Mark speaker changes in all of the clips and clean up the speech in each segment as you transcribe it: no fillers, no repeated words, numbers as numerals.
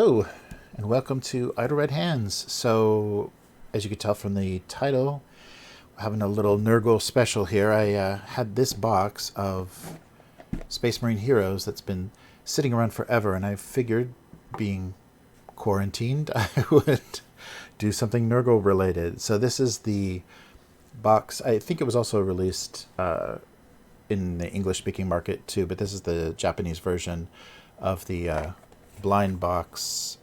Speaker 1: Hello, and welcome to Idle Red Hands. So, as you can tell from the title, we're having a little Nurgle special here. I had this box of Space Marine Heroes that's been sitting around forever, and I figured, being quarantined, I would do something Nurgle related. So this is the box. I think it was also released in the English-speaking market too, but this is the Japanese version of the blind box.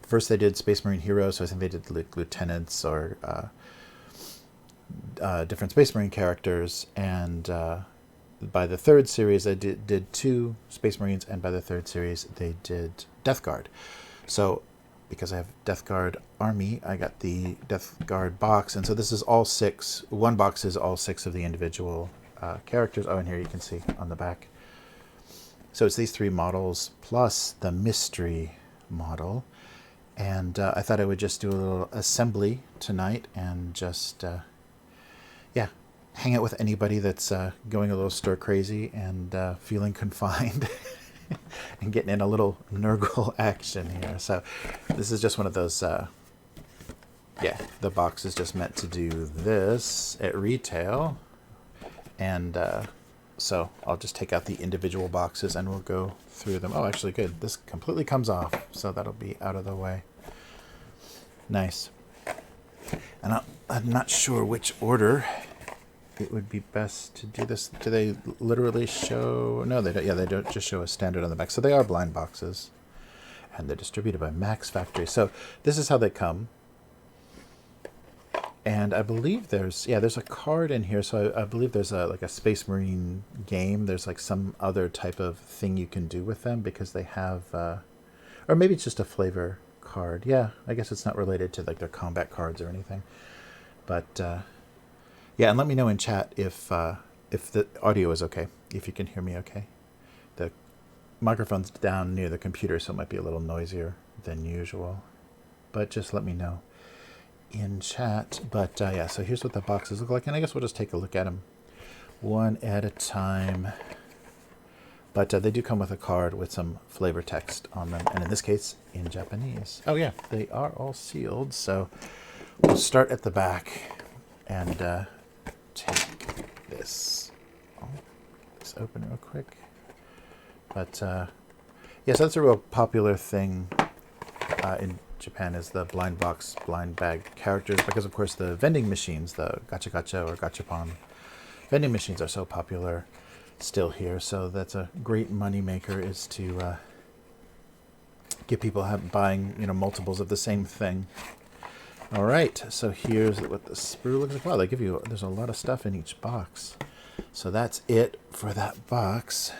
Speaker 1: First they did Space Marine Heroes, so I think they did like lieutenants or different Space Marine characters, and by the third series they did two Space Marines, and by the third series they did Death Guard. So because I have Death Guard Army, I got the Death Guard box, and so this is all six. One box is all six of the individual characters. Oh, and here you can see on the back. So it's these three models plus the mystery model. And I thought I would just do a little assembly tonight and just, yeah, hang out with anybody that's going a little stir crazy and feeling confined and getting in a little Nurgle action here. So this is just one of those, yeah, the box is just meant to do this at retail. And so I'll just take out the individual boxes and we'll go through them. Oh, actually, good. This completely comes off, so that'll be out of the way. Nice. And I'm not sure which order it would be best to do this. Do they literally show? No, they don't. Yeah, they don't just show a standard on the back. So they are blind boxes, and they're distributed by Max Factory. So this is how they come. And I believe there's a card in here. So I believe there's like a Space Marine game. There's like some other type of thing you can do with them because they have, or maybe it's just a flavor card. Yeah, I guess it's not related to like their combat cards or anything. But yeah, and let me know in chat if the audio is okay, if you can hear me okay. The microphone's down near the computer, so it might be a little noisier than usual. But just let me know in chat. But yeah, so here's what the boxes look like, and I guess we'll just take a look at them one at a time. But they do come with a card with some flavor text on them, and in this case in Japanese. Oh yeah, they are all sealed, so we'll start at the back and take this. Oh, let's open it real quick. But yeah, so that's a real popular thing in Japan, is the blind box, blind bag characters, because of course the vending machines, the gacha gacha or gachapon vending machines, are so popular still here. So that's a great money maker, is to get people buying multiples of the same thing. All right, so here's what the sprue looks like. Wow, they give you, there's a lot of stuff in each box. So that's it for that box.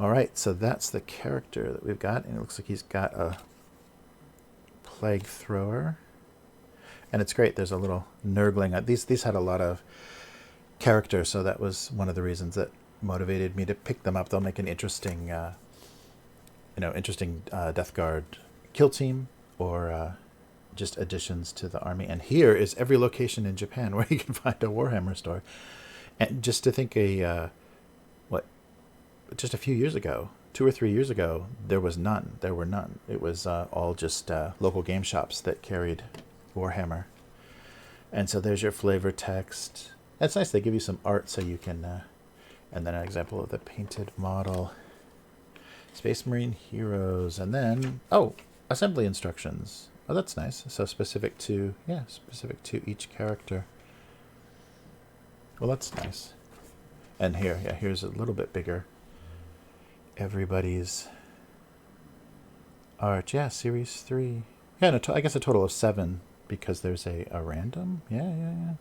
Speaker 1: All right, so that's the character that we've got, and it looks like he's got a plague thrower, and it's great. There's a little Nurgling. These had a lot of character, so that was one of the reasons that motivated me to pick them up. They'll make an interesting, interesting Death Guard kill team, or just additions to the army. And here is every location in Japan where you can find a Warhammer store. And just to think, just a few years ago, 2 or 3 years ago, there were none. It was all just local game shops that carried Warhammer. And so there's your flavor text. That's nice. They give you some art so you can, and then an example of the painted model. Space Marine Heroes, and then, oh, assembly instructions. Oh, that's nice. So specific to each character. Well, that's nice. And here's a little bit bigger. Everybody's art. Yeah, series 3. Yeah, no, I guess a total of 7, because there's a random. Yeah.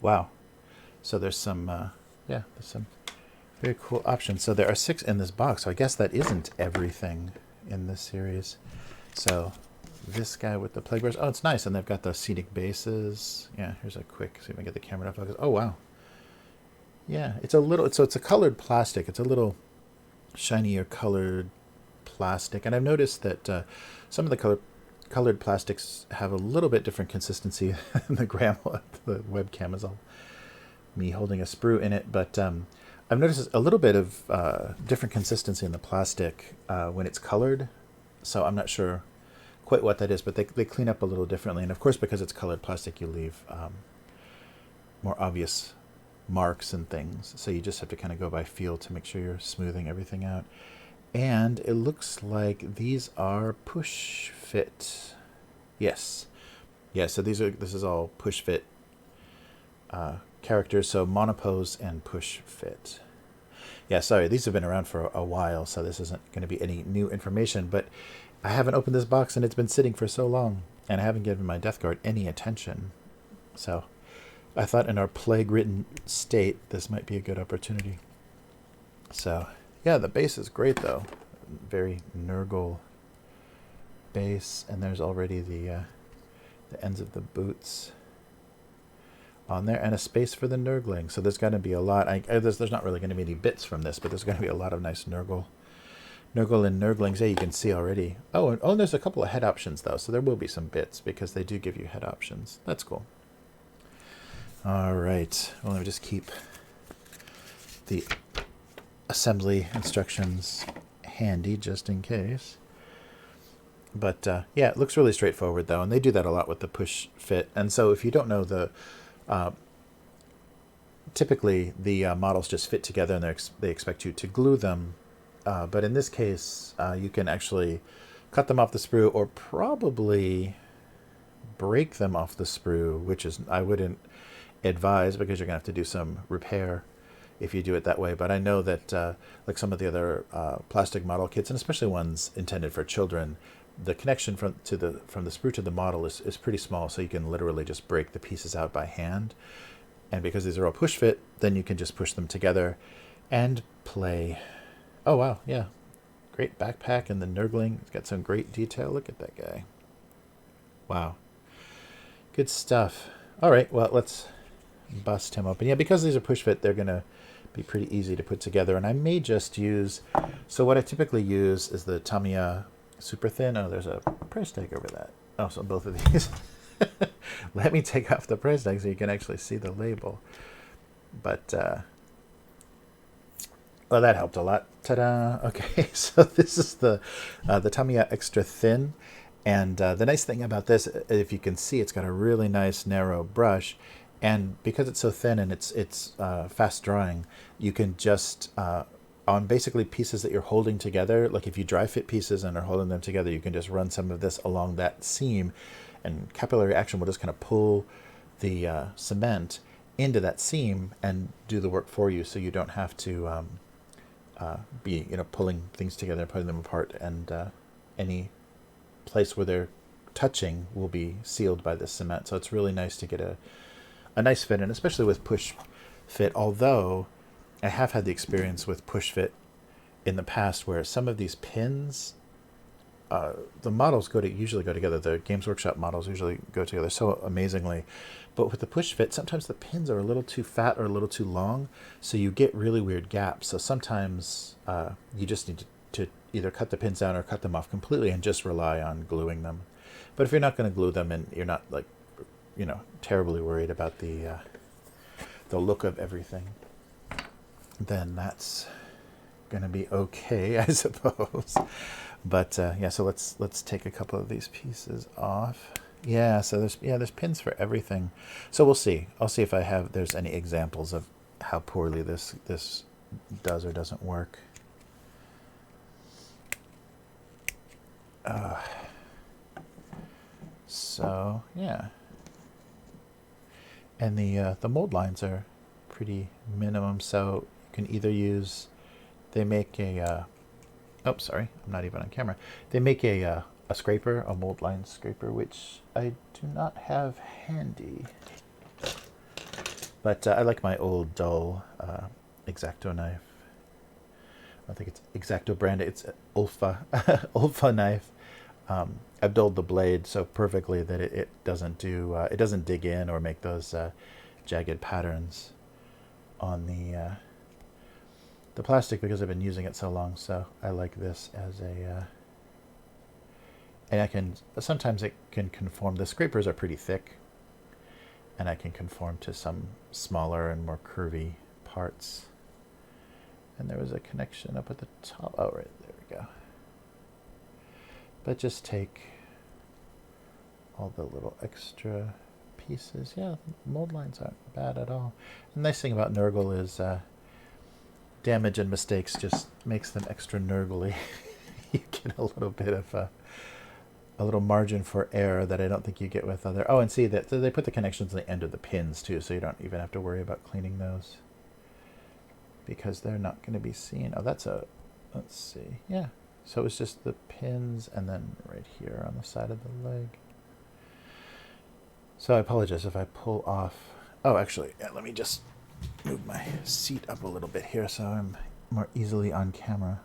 Speaker 1: Wow. So there's some, there's some very cool options. So there are 6 in this box. So I guess that isn't everything in this series. So this guy with the plague bears. Oh, it's nice. And they've got the scenic bases. Yeah, here's a quick, see if I can get the camera to focus. Oh, wow. Yeah, it's a little, so it's a colored plastic. It's a little shinier colored plastic. And I've noticed that some of the colored plastics have a little bit different consistency than the webcam is all me holding a sprue in it. But I've noticed a little bit of different consistency in the plastic when it's colored. So I'm not sure quite what that is, but they clean up a little differently. And of course, because it's colored plastic, you leave more obvious marks and things. So you just have to kind of go by feel to make sure you're smoothing everything out. And it looks like these are push fit. Yes. Yeah, so this is all push fit characters, so monopose and push fit. Yeah, sorry, these have been around for a while, so this isn't going to be any new information, but I haven't opened this box and it's been sitting for so long, and I haven't given my Death Guard any attention. So I thought in our plague-ridden state, this might be a good opportunity. So, yeah, the base is great, though. Very Nurgle base, and there's already the ends of the boots on there, and a space for the Nurgling. So there's going to be a lot. There's not really going to be any bits from this, but there's going to be a lot of nice Nurgle and Nurglings. Yeah, you can see already. Oh, and there's a couple of head options, though, so there will be some bits, because they do give you head options. That's cool. All right. Well, let me just keep the assembly instructions handy, just in case. But, yeah, it looks really straightforward, though, and they do that a lot with the push fit. And so if you don't know typically the models just fit together, and they expect you to glue them. But in this case, you can actually cut them off the sprue, or probably break them off the sprue, which is I wouldn't advise, because you're going to have to do some repair if you do it that way. But I know that like some of the other plastic model kits, and especially ones intended for children, the connection from the sprue to the model is pretty small, so you can literally just break the pieces out by hand. And because these are all push fit, then you can just push them together and play. Oh wow, yeah, great backpack, and the Nurgling, it's got some great detail. Look at that guy. Wow, good stuff. All right, well, let's bust him open. Yeah, because these are push fit, they're gonna be pretty easy to put together. And I may just use, so what I typically use is the Tamiya super thin. Oh, there's a price tag over that. Oh, so both of these. Let me take off the price tag so you can actually see the label. But well, that helped a lot. Ta-da! Okay, so this is the Tamiya extra thin, and the nice thing about this, if you can see, it's got a really nice narrow brush, and because it's so thin and it's fast drying, you can just on basically pieces that you're holding together, like if you dry fit pieces and are holding them together, you can just run some of this along that seam, and capillary action will just kind of pull the cement into that seam and do the work for you, so you don't have to be pulling things together, putting them apart, and any place where they're touching will be sealed by this cement. So it's really nice to get a nice fit, and especially with push fit, although I have had the experience with push fit in the past where some of these pins, the models usually go together. The Games Workshop models usually go together so amazingly. But with the push fit, sometimes the pins are a little too fat or a little too long, so you get really weird gaps. So sometimes you just need to either cut the pins down or cut them off completely and just rely on gluing them. But if you're not going to glue them and you're not terribly worried about the look of everything, then that's gonna be okay, I suppose. But yeah, so let's take a couple of these pieces off. Yeah, so there's pins for everything. So we'll see. I'll see if there's any examples of how poorly this does or doesn't work. So yeah, and the mold lines are pretty minimum, so you can either use, they make a oh, sorry, I'm not even on camera. They make a scraper, a mold line scraper, which I do not have handy. But I like my old dull X-Acto knife. I think it's X-Acto brand. It's Ulfa Ulfa knife. I've dulled the blade so perfectly that it doesn't dig in or make those jagged patterns on the plastic, because I've been using it so long. So I like this as a and sometimes it can conform. The scrapers are pretty thick, and I can conform to some smaller and more curvy parts. And there was a connection up at the top. Oh, right, there we go. But just take all the little extra pieces. Yeah, mold lines aren't bad at all. The nice thing about Nurgle is damage and mistakes just makes them extra Nurgly. You get a little bit of a little margin for error that I don't think you get with other. Oh, and see that so they put the connections at the end of the pins too, so you don't even have to worry about cleaning those because they're not going to be seen. Oh, that's a. Let's see. Yeah. So it's just the pins and then right here on the side of the leg. So I apologize if I pull off. Oh, actually, yeah, let me just move my seat up a little bit here so I'm more easily on camera.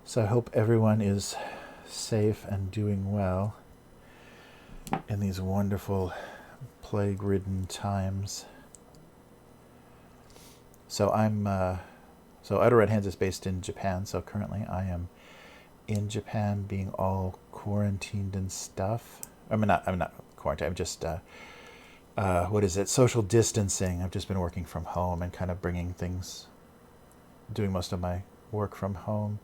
Speaker 1: So I hope everyone is safe and doing well in these wonderful plague-ridden times. So so Outer Red Hands is based in Japan, so currently I am in Japan being all quarantined and stuff. I'm not quarantined, I'm just, what is it, social distancing. I've just been working from home and kind of doing most of my work from home.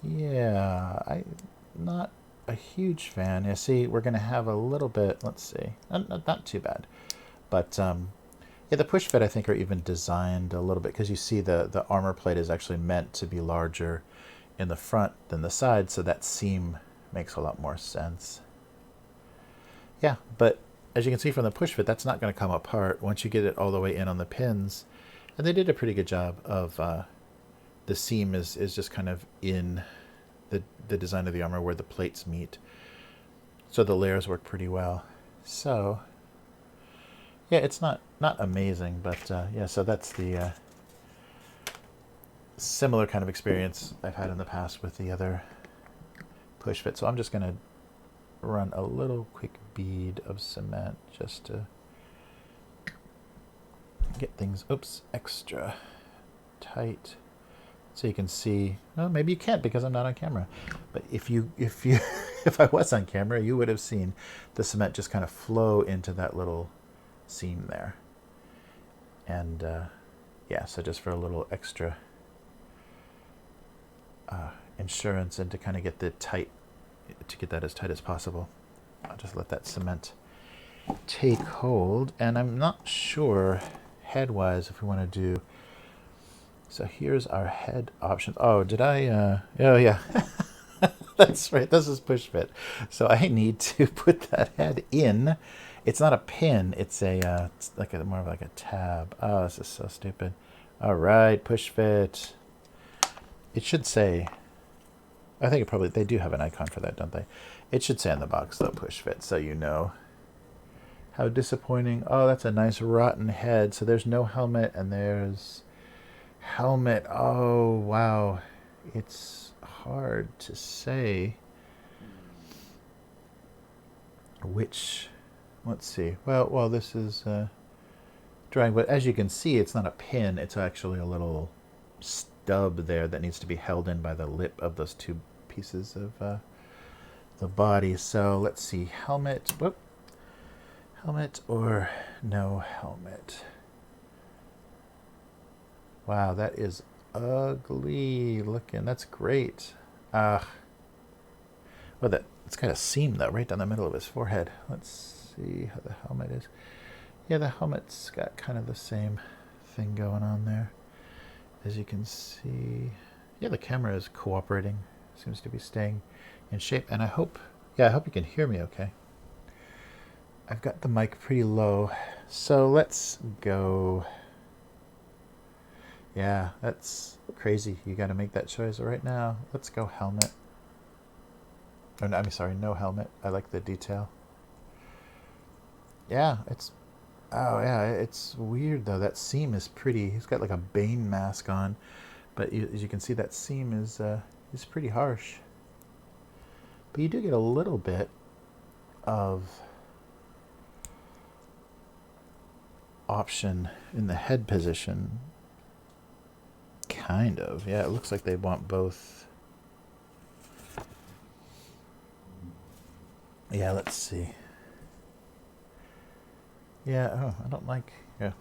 Speaker 1: Yeah, I'm not a huge fan. You see, we're going to have a little bit, let's see, not too bad. But yeah, the push fit I think are even designed a little bit because you see the armor plate is actually meant to be larger in the front than the side, so that seam makes a lot more sense. Yeah, but as you can see from the push fit, that's not going to come apart once you get it all the way in on the pins. And they did a pretty good job of the seam is just kind of in the design of the armor where the plates meet. So the layers work pretty well. So yeah, it's not amazing, but yeah, so that's the similar kind of experience I've had in the past with the other push fit. So I'm just going to run a little quick bead of cement just to get things, extra tight. So you can see, well, maybe you can't because I'm not on camera. But if I was on camera, you would have seen the cement just kind of flow into that little seam there. And yeah, so just for a little extra insurance and to kind of get that as tight as possible, I'll just let that cement take hold. And I'm not sure head-wise if we want to do. So here's our head options. Oh, did I? Oh, yeah. That's right. This is push fit. So I need to put that head in. It's not a pin. It's it's like more of like a tab. Oh, this is so stupid. All right, push fit. It should say. I think they do have an icon for that, don't they? It should say on the box though, push fit, so you know. How disappointing. Oh, that's a nice rotten head. So there's no helmet and there's helmet. Oh, wow. It's hard to say which. Let's see. Well, this is drawing, but as you can see, it's not a pin. It's actually a little stub there that needs to be held in by the lip of those two pieces of the body. So let's see. Helmet. Whoop. Helmet or no helmet. Wow, that is ugly looking. That's great. Well, it's got a seam though, right down the middle of his forehead. Let's see how the helmet is. Yeah, the helmet's got kind of the same thing going on there. As you can see, yeah, the camera is cooperating. Seems to be staying in shape. And I hope you can hear me okay. I've got the mic pretty low. So let's go. Yeah, that's crazy. You got to make that choice right now. Let's go helmet. Oh, no, I'm sorry, no helmet. I like the detail. Yeah, it's weird though. That seam is pretty. He's got like a Bane mask on, but as you can see, that seam is pretty harsh. But you do get a little bit of option in the head position. Kind of, yeah. It looks like they want both. Yeah, let's see. Yeah, oh, I don't like. Yeah,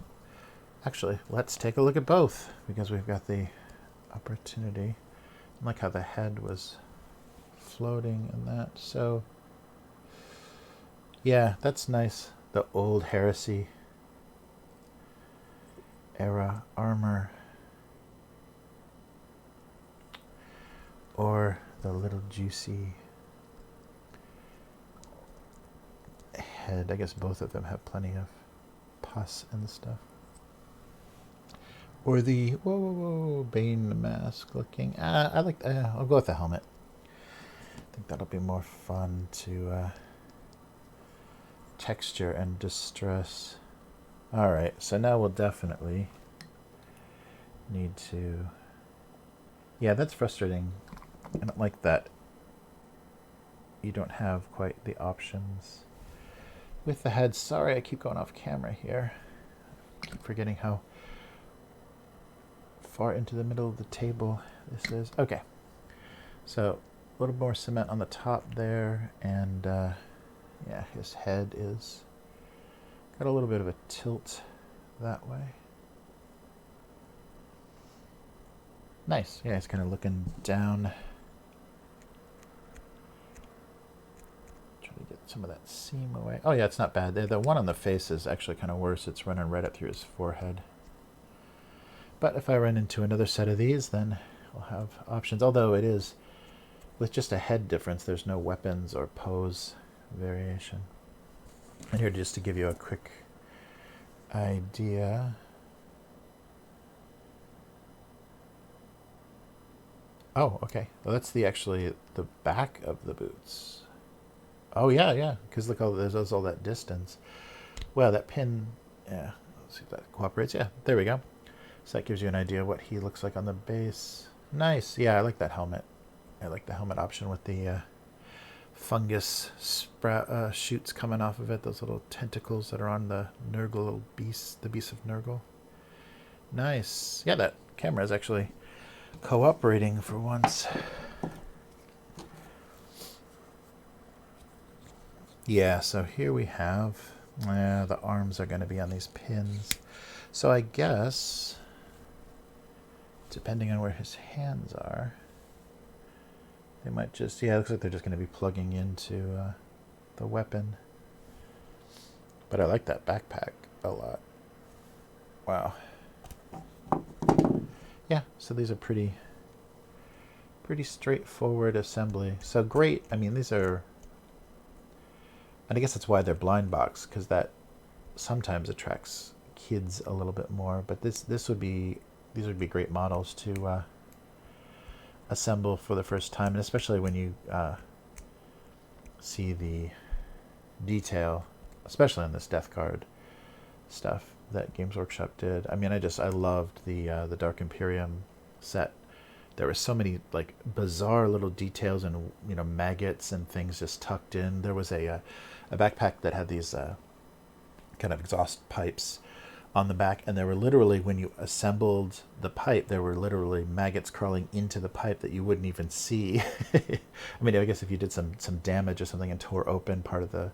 Speaker 1: Actually, let's take a look at both because we've got the opportunity. I like how the head was floating and that. So, yeah, that's nice. The old heresy era armor. Or the little juicy head. I guess both of them have plenty of pus and stuff. Or the whoa Bane mask looking. I like. I'll go with the helmet. I think that'll be more fun to texture and distress. All right, so now we'll definitely need to. Yeah, that's frustrating. I don't like that. You don't have quite the options with the head. Sorry, I keep going off camera here. I keep forgetting how far into the middle of the table this is. Okay, so a little more cement on the top there, and yeah, his head is got a little bit of a tilt that way. Nice. Yeah, he's kind of looking down. Trying to get some of that seam away. Oh yeah, it's not bad. The one on the face is actually kind of worse. It's running right up through his forehead. But if I run into another set of these, then we'll have options. Although it is, with just a head difference, there's no weapons or pose variation. And here, just to give you a quick idea. Oh, okay. Well, that's actually the back of the boots. Oh yeah, because look, there's all that distance. Well, that pin, yeah. Let's see if that cooperates. Yeah, there we go. So that gives you an idea of what he looks like on the base. Nice. Yeah, I like that helmet. I like the helmet option with the fungus shoots coming off of it. Those little tentacles that are on the Nurgle little beast, the beast of Nurgle. Nice. Yeah, that camera is actually cooperating for once. Yeah, so here we have the arms are going to be on these pins. So I guess, depending on where his hands are, they might just, yeah, it looks like they're just going to be plugging into the weapon. But I like that backpack a lot. Wow. Yeah, so these are pretty straightforward assembly. So great. I mean, these are, and I guess that's why they're blind box, because that sometimes attracts kids a little bit more. But these would be great models to assemble for the first time, and especially when you see the detail, especially on this Death Guard stuff that Games Workshop did. I mean, I loved the Dark Imperium set. There were so many like bizarre little details and maggots and things just tucked in. There was a backpack that had these kind of exhaust pipes on the back, and there were literally, when you assembled the pipe, there were literally maggots crawling into the pipe that you wouldn't even see. I mean, I guess if you did some damage or something and tore open part of the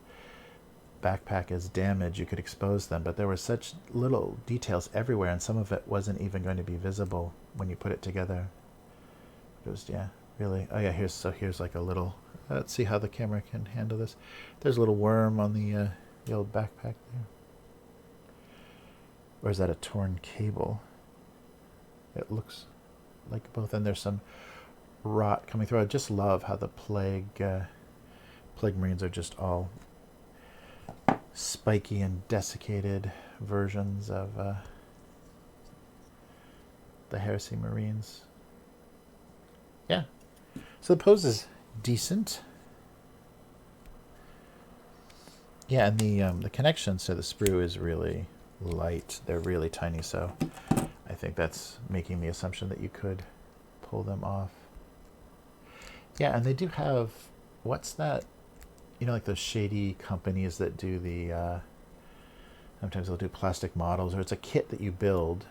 Speaker 1: backpack as damage, you could expose them, but there were such little details everywhere, and some of it wasn't even going to be visible when you put it together. It was, yeah, really. Oh yeah, here's like a little, let's see how the camera can handle this. There's a little worm on the old backpack there. Or is that a torn cable? It looks like both, and there's some rot coming through. I just love how the plague marines are just all spiky and desiccated versions of the Heresy Marines. Yeah, so the pose is decent. Yeah, and the connections to the sprue is really light. They're really tiny, so I think that's making the assumption that you could pull them off. Yeah, and they do have, what's that? Like those shady companies that do the, sometimes they'll do plastic models, or it's a kit that you build,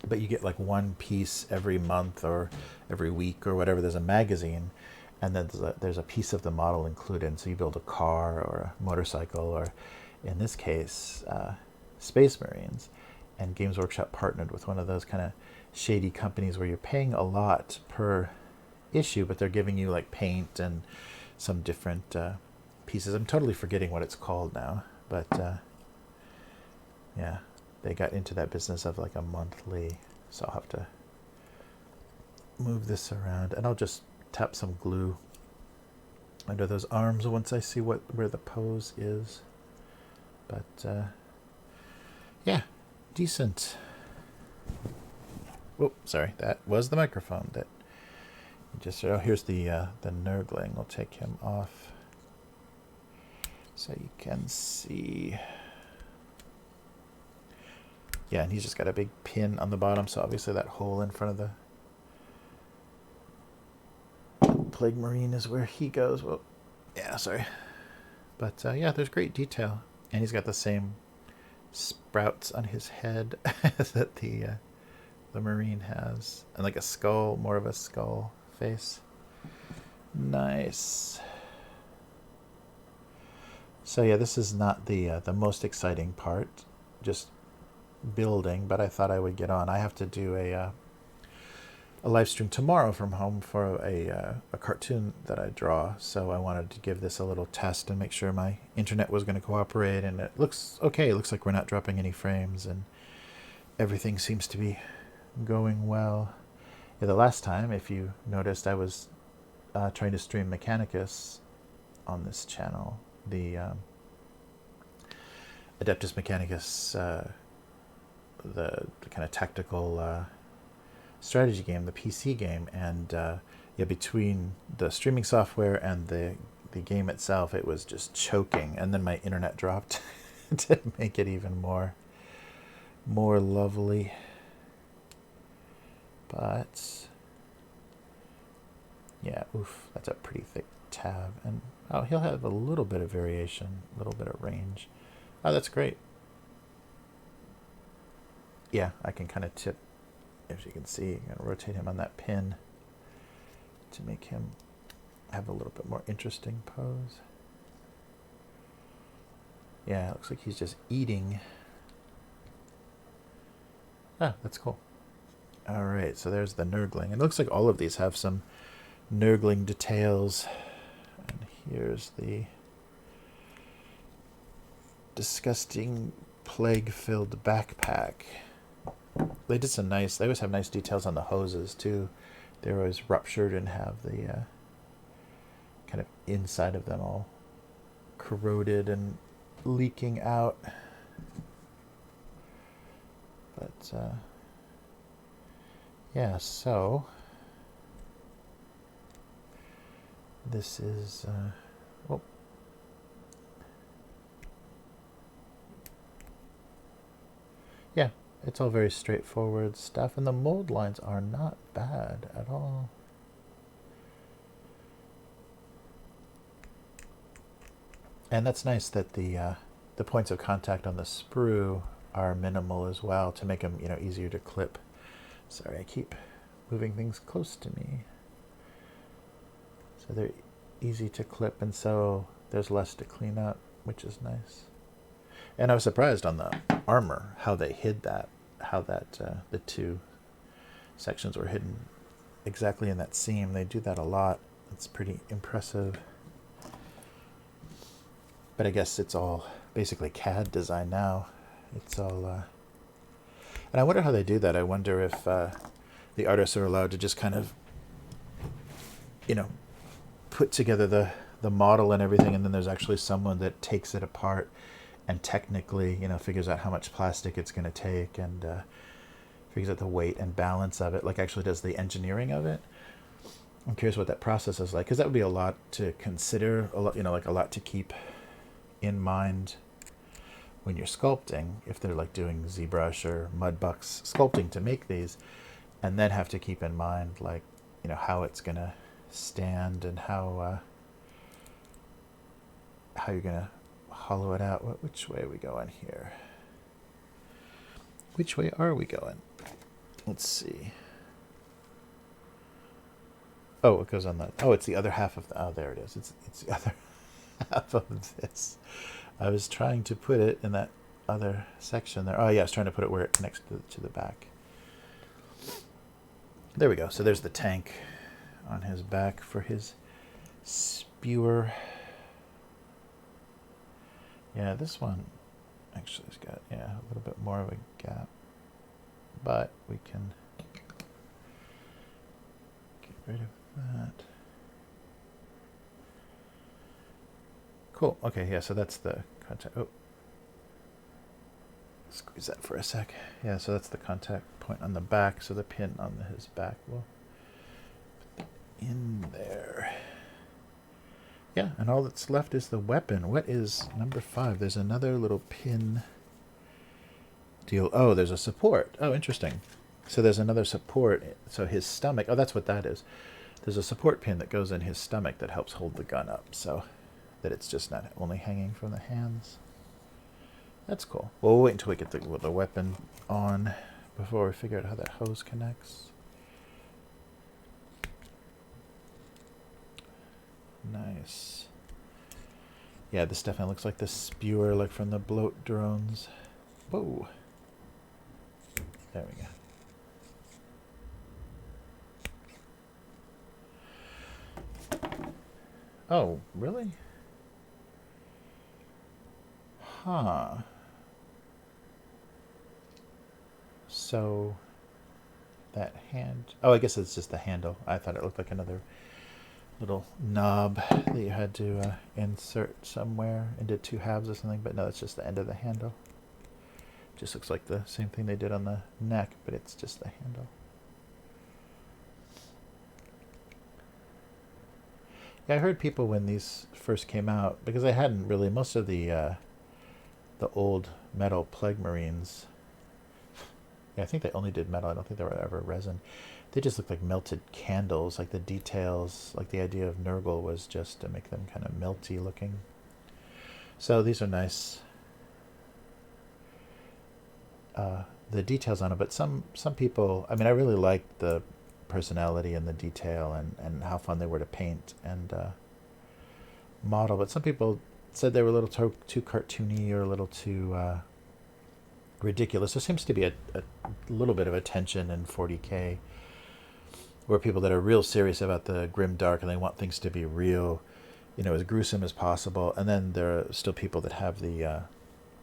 Speaker 1: but you get like one piece every month or every week or whatever. There's a magazine, and then there's a piece of the model included. And so you build a car or a motorcycle, or in this case, Space Marines. and Games Workshop partnered with one of those kind of shady companies where you're paying a lot per issue, but they're giving you like paint and some different pieces. I'm totally forgetting what it's called now, but yeah, they got into that business of like a monthly. So I'll have to move this around, and I'll just tap some glue under those arms once I see where the pose is. But yeah, decent. Oh, sorry, that was the microphone. That just here's the Nurgling. We'll take him off so you can see. Yeah, and he's just got a big pin on the bottom, so obviously that hole in front of the Plague Marine is where he goes. Well, yeah, sorry. But yeah, there's great detail. And he's got the same sprouts on his head that the Marine has. And like a skull, more of a skull face. Nice. So yeah, this is not the most exciting part. Just building, but I thought I would get on. I have to do a live stream tomorrow from home for a cartoon that I draw, so I wanted to give this a little test and make sure my internet was going to cooperate, and it looks okay. It looks like we're not dropping any frames and everything seems to be going well. Yeah, the last time, if you noticed, I was trying to stream Mechanicus on this channel, the Adeptus Mechanicus, the kind of tactical strategy game, the PC game, and yeah, between the streaming software and the game itself, it was just choking, and then my internet dropped to make it even more lovely. But yeah, oof, that's a pretty thick tab, and oh, he'll have a little bit of variation, a little bit of range. Oh, that's great. Yeah, I can kind of tip, as you can see, I'm going to rotate him on that pin to make him have a little bit more interesting pose. Yeah, it looks like he's just eating. Ah, that's cool. All right, so there's the Nurgling. It looks like all of these have some Nurgling details. And here's the disgusting plague-filled backpack. They did some nice, they always have nice details on the hoses too. They're always ruptured and have the kind of inside of them all corroded and leaking out. But yeah, so this is oh, yeah, it's all very straightforward stuff, and the mold lines are not bad at all. And that's nice that the points of contact on the sprue are minimal as well, to make them, you know, easier to clip. Sorry, I keep moving things close to me. So they're easy to clip, and so there's less to clean up, which is nice. And I was surprised on the armor how they hid that, how that the two sections were hidden exactly in that seam. They do that a lot. It's pretty impressive. But I guess it's all basically CAD design now. It's all, and I wonder how they do that. I wonder if the artists are allowed to just kind of, you know, put together the model and everything, and then there's actually someone that takes it apart and technically, you know, figures out how much plastic it's going to take, and figures out the weight and balance of it, like actually does the engineering of it. I'm curious what that process is like, because that would be a lot to consider, a lot, you know, like a lot to keep in mind when you're sculpting, if they're like doing ZBrush or Mudbuck's sculpting to make these, and then have to keep in mind, like, you know, how it's going to stand and how you're going to hollow it out. Which way are we going here? Which way are we going? Let's see. Oh, it goes on the, oh, it's the other half of the, oh, there it is. It's the other half of this. I was trying to put it in that other section there. Oh yeah, I was trying to put it where it connects to the back. There we go. So there's the tank on his back for his spewer. Yeah, this one actually has got, yeah, a little bit more of a gap. But we can get rid of that. Cool. Okay, yeah, so that's the contact. Oh. Squeeze that for a sec. Yeah, so that's the contact point on the back. So the pin on his back will put in there. Yeah, and all that's left is the weapon. What is number 5? There's another little pin deal. Oh, there's a support. Oh, interesting. So there's another support. So his stomach. Oh, that's what that is. There's a support pin that goes in his stomach that helps hold the gun up, so that it's just not only hanging from the hands. That's cool. Well, we'll wait until we get the weapon on before we figure out how that hose connects. Nice. Yeah, this definitely looks like the spewer, like from the bloat drones. Whoa. There we go. Oh, really? Huh. So that hand, oh, I guess it's just the handle. I thought it looked like another little knob that you had to insert somewhere into 2 halves or something, but no, it's just the end of the handle. Just looks like the same thing they did on the neck, but it's just the handle. Yeah, I heard people when these first came out, because I hadn't really, most of the old metal Plague Marines, yeah, I think they only did metal. I don't think they were ever resin. They just looked like melted candles, like the details, like the idea of Nurgle was just to make them kind of melty looking. So these are nice. The details on it, but some people, I mean, I really liked the personality and the detail and how fun they were to paint and model, but some people said they were a little too cartoony or a little too ridiculous. There seems to be a little bit of a tension in 40K where people that are real serious about the grim dark and they want things to be real, you know, as gruesome as possible, and then there are still people that have the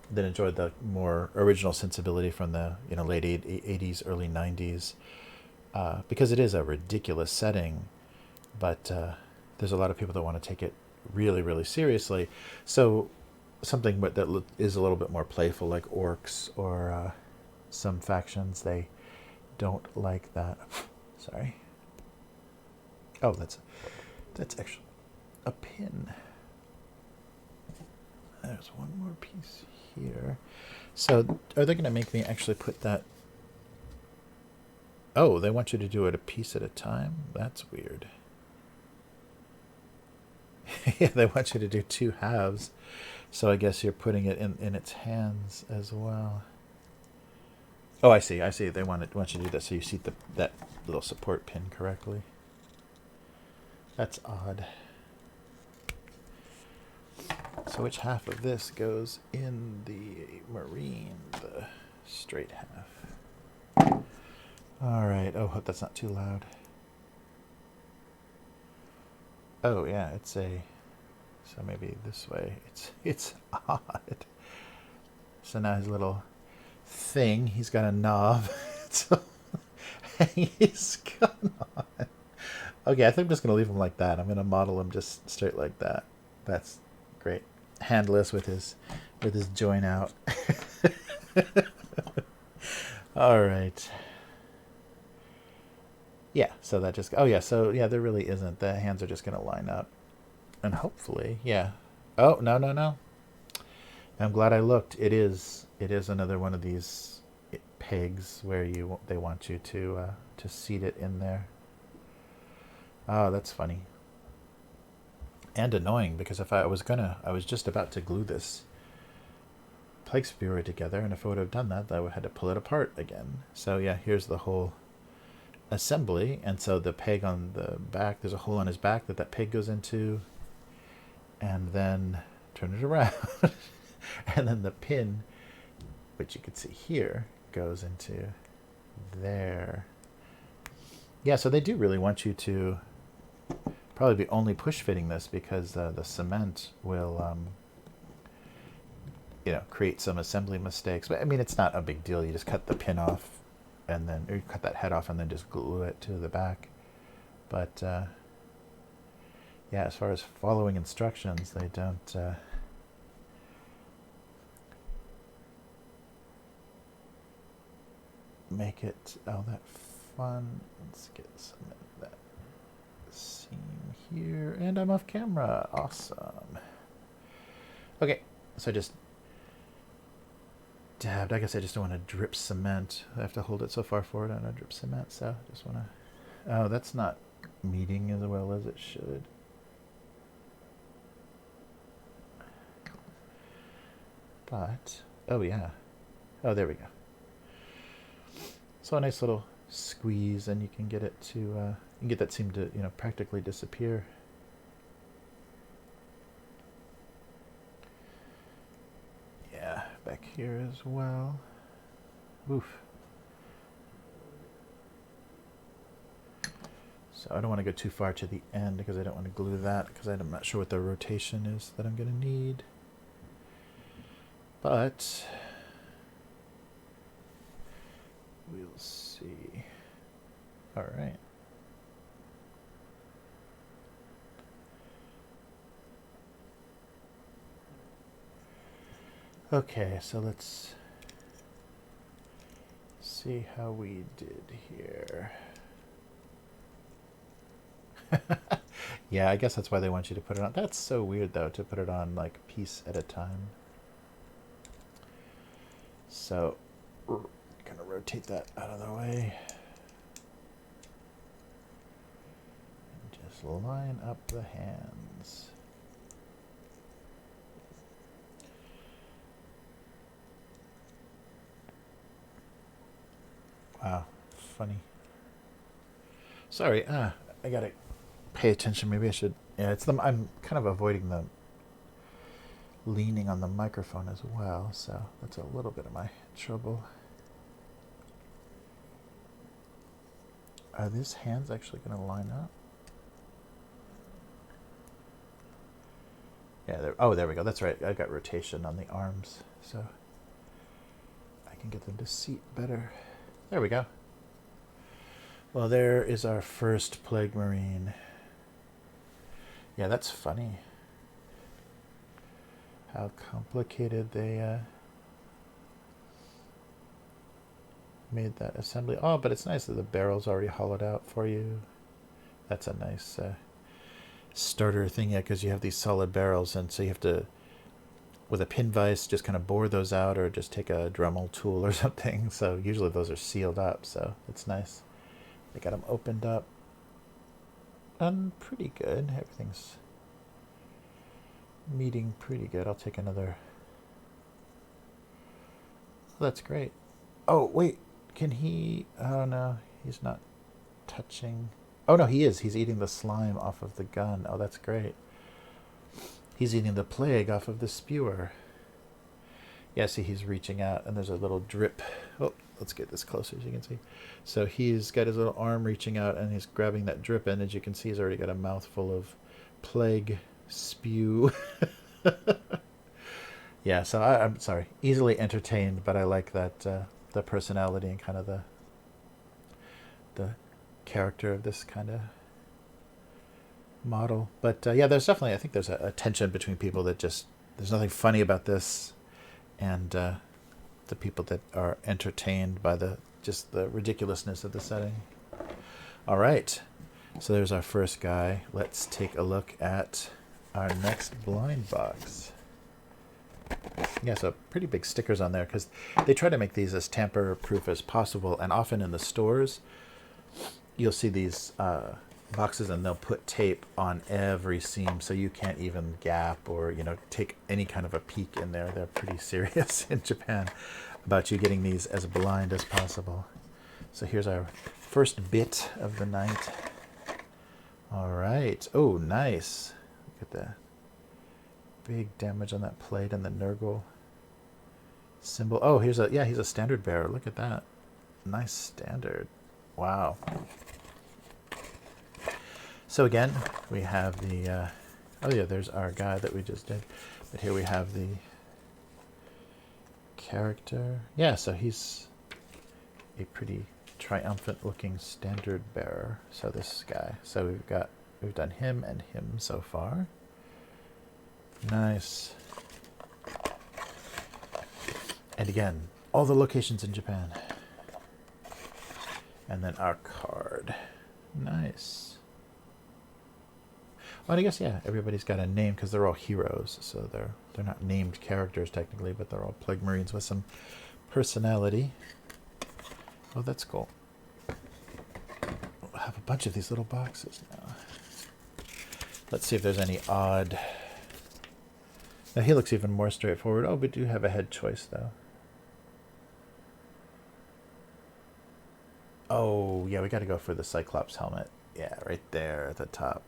Speaker 1: that enjoyed the more original sensibility from the, you know, late 80s, early 90s, because it is a ridiculous setting, but there's a lot of people that want to take it really, really seriously. So something that is a little bit more playful, like orcs or some factions, they don't like that. Sorry. Oh, that's actually a pin. There's one more piece here. So are they going to make me actually put that? Oh, they want you to do it a piece at a time? That's weird. Yeah, they want you to do 2 halves. So I guess you're putting it in its hands as well. Oh, I see. They want you to do that so you see that little support pin correctly. That's odd. So which half of this goes in the Marine? The straight half. All right. Oh, hope that's not too loud. Oh yeah, it's a. So maybe this way. It's odd. So now his little thing, he's got a knob. So hang his gun on. Okay, I think I'm just gonna leave him like that. I'm gonna model him just straight like that. That's great. Handless with his joint out. All right. Yeah, so that just, oh yeah, so yeah, there really isn't. The hands are just gonna line up. And hopefully, yeah. Oh, no. I'm glad I looked. It is another one of these pegs where they want you to seat it in there. Oh, that's funny. And annoying, because if I was just about to glue this plague spewer together, and if I would have done that, I would have had to pull it apart again. So yeah, here's the whole assembly, and so the peg on the back, there's a hole on his back that peg goes into, and then turn it around, and then the pin which you can see here, goes into there. Yeah, so they do really want you to probably be only push fitting this because the cement will, you know, create some assembly mistakes. But I mean, it's not a big deal. You just cut the pin off, and then or you cut that head off, and then just glue it to the back. But yeah, as far as following instructions, they don't. Make it all that fun. Let's get some of that seam here, and I'm off camera. Awesome. Okay, so I just dabbed. I guess I just don't want to drip cement. I have to hold it so far forward. I don't want to drip cement, so I just want to. Oh, that's not meeting as well as it should. But oh yeah. Oh, there we go. So a nice little squeeze, and you can get it to, you can get that seam to, you know, practically disappear. Yeah, back here as well. Oof. So I don't want to go too far to the end because I don't want to glue that because I'm not sure what the rotation is that I'm going to need. But we'll see. All right. Okay, so let's see how we did here. Yeah, I guess that's why they want you to put it on. That's so weird, though, to put it on, like, piece at a time. So we're going to rotate that out of the way. And just line up the hands. Wow, funny. Sorry, I gotta pay attention. Maybe I should. Yeah, it's the. I'm kind of avoiding the leaning on the microphone as well, so that's a little bit of my trouble. Are these hands actually going to line up? Yeah. Oh, there we go. That's right. I got rotation on the arms, so I can get them to seat better. There we go. Well, there is our first Plague Marine. Yeah, that's funny. How complicated they made that assembly. Oh, but it's nice that the barrel's already hollowed out for you. That's a nice starter thing, yeah, because you have these solid barrels, and so you have to, with a pin vise, just kind of bore those out, or just take a Dremel tool or something. So usually those are sealed up, so it's nice. They got them opened up. And pretty good. Everything's meeting pretty good. I'll take another. Oh, that's great. Oh, wait. Can he? Oh, no. He's not touching. Oh, no, he is. He's eating the slime off of the gun. Oh, that's great. He's eating the plague off of the spewer. Yeah, see, he's reaching out, and there's a little drip. Oh, let's get this closer so you can see. So he's got his little arm reaching out, and he's grabbing that drip, and as you can see, he's already got a mouthful of plague spew. Yeah, so I'm sorry, easily entertained, but I like that the personality and kind of the character of this kind of model. But yeah, there's definitely, I think there's a tension between people that just, there's nothing funny about this, and the people that are entertained by just the ridiculousness of the setting. All right, so there's our first guy. Let's take a look at our next blind box. Yeah, so pretty big stickers on there because they try to make these as tamper-proof as possible, and often in the stores you'll see these boxes, and they'll put tape on every seam so you can't even gap or, you know, take any kind of a peek in there. They're pretty serious in Japan about you getting these as blind as possible. So here's our first bit of the night. All right. Oh, nice. Look at that big damage on that plate and the Nurgle. Symbol. Oh, here's a, yeah, he's a standard bearer. Look at that. Nice standard. Wow. So again, we have the, oh yeah, there's our guy that we just did. But here we have the character. Yeah, so he's a pretty triumphant looking standard bearer. So this guy. So we've done him and him so far. Nice. And again, all the locations in Japan. And then our card. Nice. Well, I guess, yeah, everybody's got a name because they're all heroes. So they're not named characters technically, but they're all Plague Marines with some personality. Oh, that's cool. We'll have a bunch of these little boxes now. Let's see if there's any odd... Now he looks even more straightforward. Oh, we do have a head choice, though. Oh, yeah, we got to go for the Cyclops helmet. Yeah, right there at the top.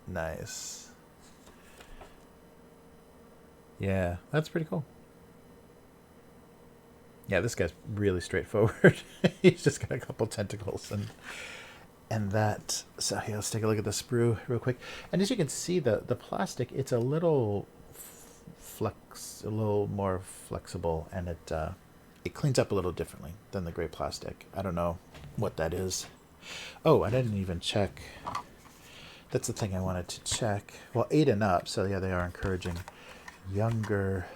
Speaker 1: Nice. Yeah, that's pretty cool. Yeah, this guy's really straightforward. He's just got a couple tentacles and that. So here, let's take a look at the sprue real quick. And as you can see, the plastic, it's a little a little more flexible, and it cleans up a little differently than the gray plastic. I don't know what that is. Oh, I didn't even check. That's the thing I wanted to check. Well, 8 and up, so yeah, they are encouraging younger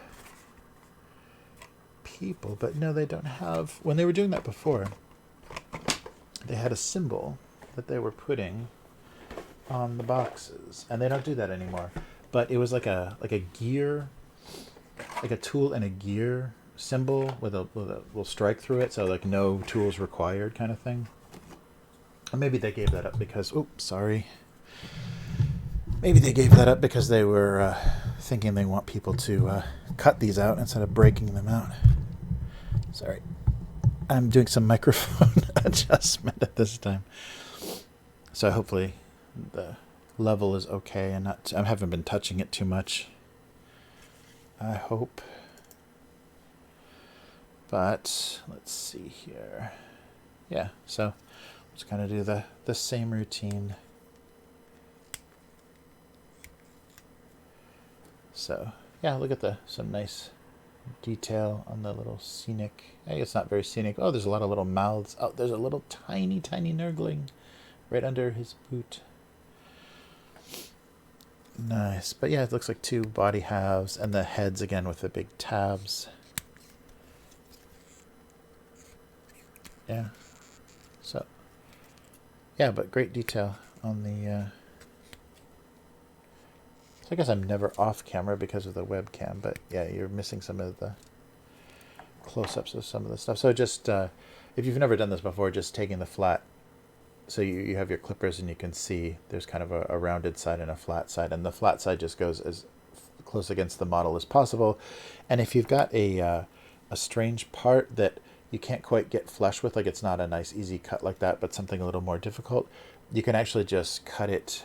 Speaker 1: people, but no, they don't have... When they were doing that before, they had a symbol that they were putting on the boxes, and they don't do that anymore. But it was like a gear, like a tool and a gear symbol with a little strike through it, so like no tools required kind of thing. Or maybe they gave that up because... Oops, sorry. Maybe they gave that up because they were thinking they want people to cut these out instead of breaking them out. Sorry. I'm doing some microphone adjustment at this time. So hopefully the level is okay and not... I haven't been touching it too much, I hope. But let's see here. Yeah, so let's kind of do the same routine. So yeah, look at some nice detail on the little scenic. Hey, it's not very scenic. Oh, there's a lot of little mouths. Oh, there's a little tiny Nurgling right under his boot. Nice. But yeah, it looks like 2 body halves, and the heads again with the big tabs. Yeah. So yeah, but great detail on the so I guess I'm never off camera because of the webcam, but yeah, you're missing some of the close-ups of some of the stuff. So just, if you've never done this before, just taking the flat, so you have your clippers and you can see there's kind of a rounded side and a flat side, and the flat side just goes as close against the model as possible. And if you've got a strange part that you can't quite get flush with, like it's not a nice easy cut like that, but something a little more difficult, you can actually just cut it.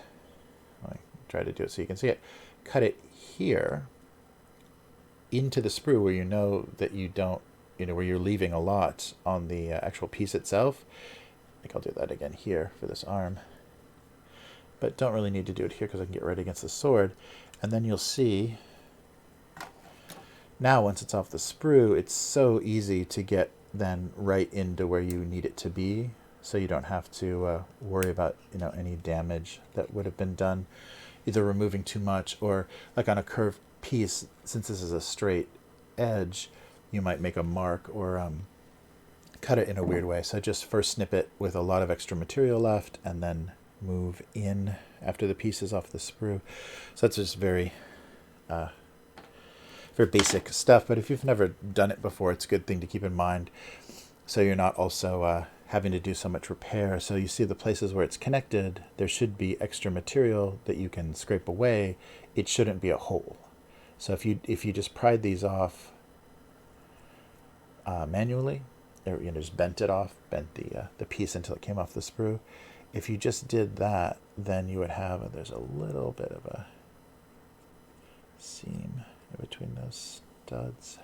Speaker 1: Try to do it so you can see it. Cut it here into the sprue where you know that you don't, where you're leaving a lot on the actual piece itself. I think I'll do that again here for this arm. But don't really need to do it here because I can get right against the sword. And then you'll see, now once it's off the sprue, it's so easy to get then right into where you need it to be. So you don't have to worry about, any damage that would have been done, either removing too much or like on a curved piece, since this is a straight edge, you might make a mark or cut it in a weird way. So just first snip it with a lot of extra material left and then move in after the piece is off the sprue. So that's just very basic stuff, but if you've never done it before, it's a good thing to keep in mind so you're not also having to do so much repair. So you see the places where it's connected, there should be extra material that you can scrape away. It shouldn't be a hole. So if you just pried these off manually, or just bent the piece until it came off the sprue, if you just did that, then you would have there's a little bit of a seam in between those studs.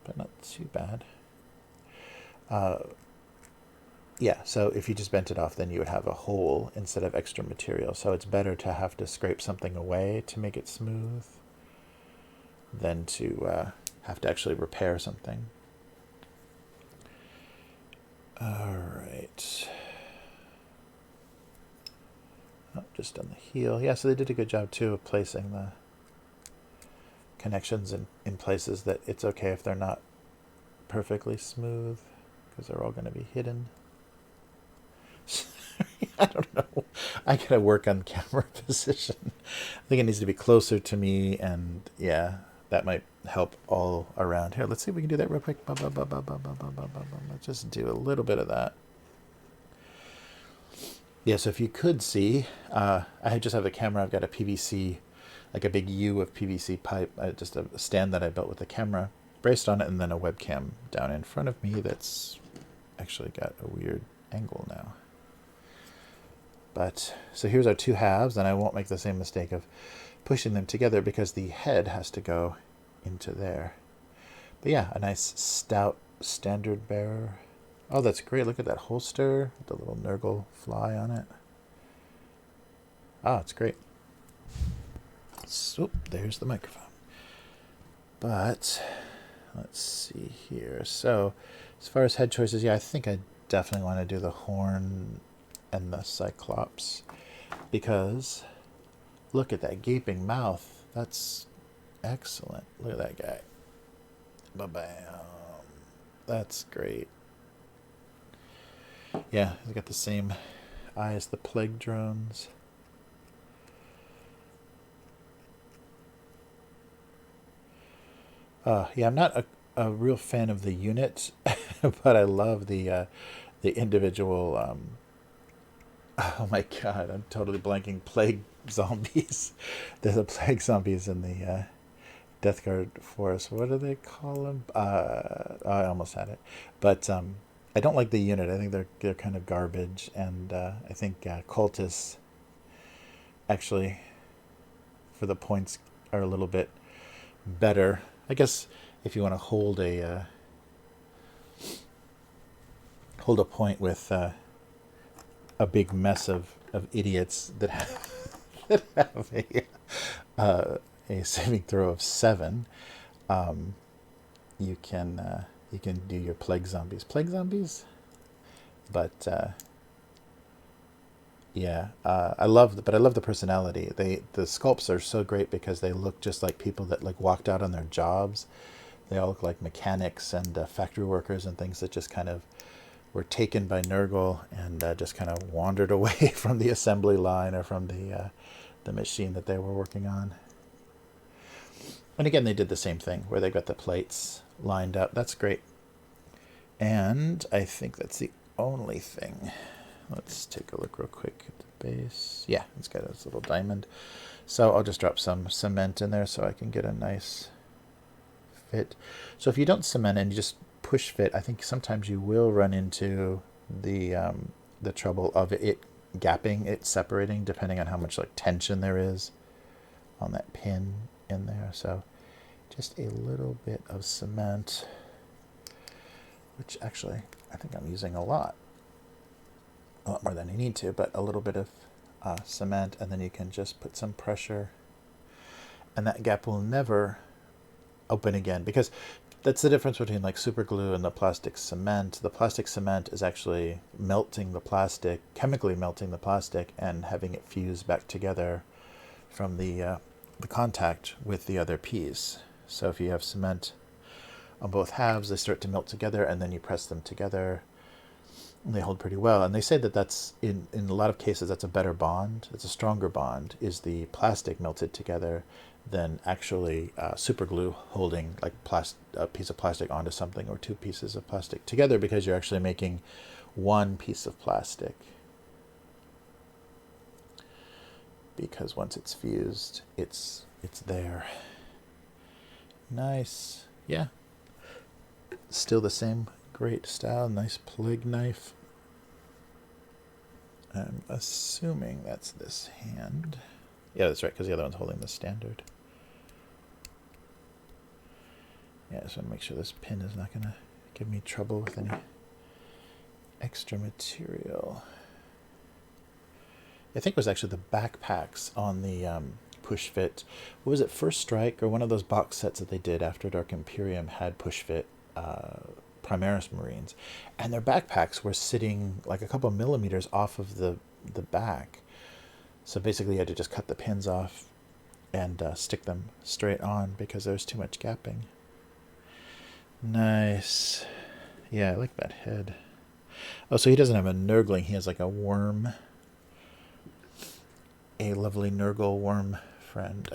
Speaker 1: but not too bad. Yeah, so if you just bent it off, then you would have a hole instead of extra material. So it's better to have to scrape something away to make it smooth than to have to actually repair something. All right. Oh, just on the heel. Yeah, so they did a good job too of placing the connections in places that it's okay if they're not perfectly smooth, because they're all going to be hidden. I don't know. I gotta work on camera position. I think it needs to be closer to me, and yeah, that might help all around. Here, let's see if we can do that real quick. Let's just do a little bit of that. Yeah, so if you could see, I just have the camera. I've got a PVC, like a big U of PVC pipe, just a stand that I built with the camera braced on it, and then a webcam down in front of me that's actually got a weird angle now. But so here's our two halves, and I won't make the same mistake of pushing them together because the head has to go into there. But yeah, a nice stout standard bearer. Oh, that's great. Look at that holster with the little Nurgle fly on it. Ah, it's great. So there's the microphone. But let's see here. So as far as head choices, yeah, I think I definitely want to do the horn and the Cyclops, because look at that gaping mouth. That's excellent. Look at that guy. Ba-bam. That's great. Yeah, he's got the same eye as the plague drones. Yeah, I'm not a real fan of the unit, but I love the individual. Oh my god, I'm totally blanking. Plague zombies. There's a plague zombies in the Death Guard forest. What do they call them? I almost had it, but I don't like the unit. I think they're kind of garbage, and I think cultists actually, for the points, are a little bit better. I guess if you want to hold a point with a big mess of idiots that have, that have a saving throw of 7, you can do your plague zombies. But yeah, I love the personality. The sculpts are so great because they look just like people that like walked out on their jobs. They all look like mechanics and factory workers and things that just kind of were taken by Nurgle and just kind of wandered away from the assembly line or from the machine that they were working on. And again, they did the same thing where they got the plates lined up. That's great. And I think that's the only thing. Let's take a look real quick at the base. Yeah, it's got this little diamond. So I'll just drop some cement in there so I can get a nice fit. So if you don't cement and you just push fit, I think sometimes you will run into the trouble of it gapping, it separating, depending on how much like tension there is on that pin in there. So just a little bit of cement, which actually I think I'm using a lot more than you need to, but a little bit of cement, and then you can just put some pressure, and that gap will never open again, because that's the difference between like super glue and the plastic cement. The plastic cement is actually melting the plastic, chemically melting the plastic, and having it fuse back together from the contact with the other piece. So if you have cement on both halves, they start to melt together, and then you press them together, and they hold pretty well. And they say that that's in a lot of cases that's a better bond. It's a stronger bond, is the plastic melted together than actually super glue holding like a piece of plastic onto something, or 2 pieces of plastic together, because you're actually making 1 piece of plastic. Because once it's fused, it's there. Nice. Yeah. Still the same great style. Nice plague knife. I'm assuming that's this hand. Yeah, that's right, because the other one's holding the standard. Yeah, I just want to make sure this pin is not going to give me trouble with any extra material. I think it was actually the backpacks on the push fit. What was it, First Strike, or one of those box sets that they did after Dark Imperium had push fit Primaris Marines, and their backpacks were sitting like a couple millimeters off of the back. So basically you had to just cut the pins off and stick them straight on because there's too much gapping. Nice. Yeah, I like that head. Oh, so he doesn't have a Nurgling, he has like a worm. A lovely Nurgle worm friend.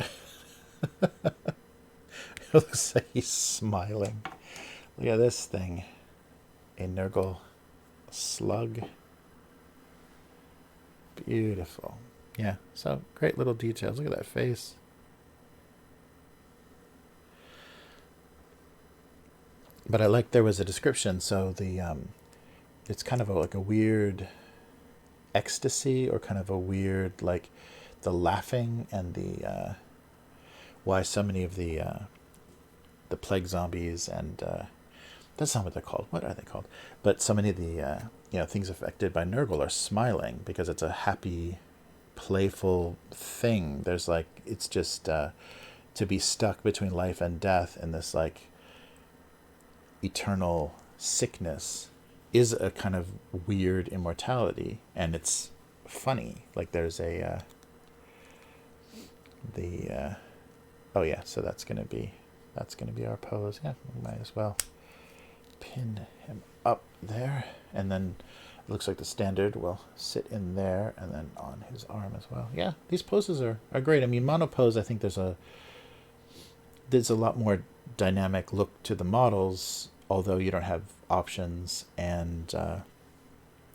Speaker 1: It looks like he's smiling. Look at this thing. A Nurgle slug. Beautiful. Yeah, so great little details. Look at that face. But I like there was a description, so the it's kind of like a weird ecstasy, or kind of a weird, like the laughing and the why so many of the plague zombies and that's not what they're called. What are they called? But so many of the things affected by Nurgle are smiling because it's a happy, playful thing. There's like, it's just to be stuck between life and death in this like eternal sickness is a kind of weird immortality, and it's funny. Like there's a oh yeah, so that's gonna be our pose. Yeah, we might as well pin him up there, and then it looks like the standard will sit in there and then on his arm as well. Yeah, these poses are great. I mean, mono pose, I think there's a lot more dynamic look to the models, although you don't have options, and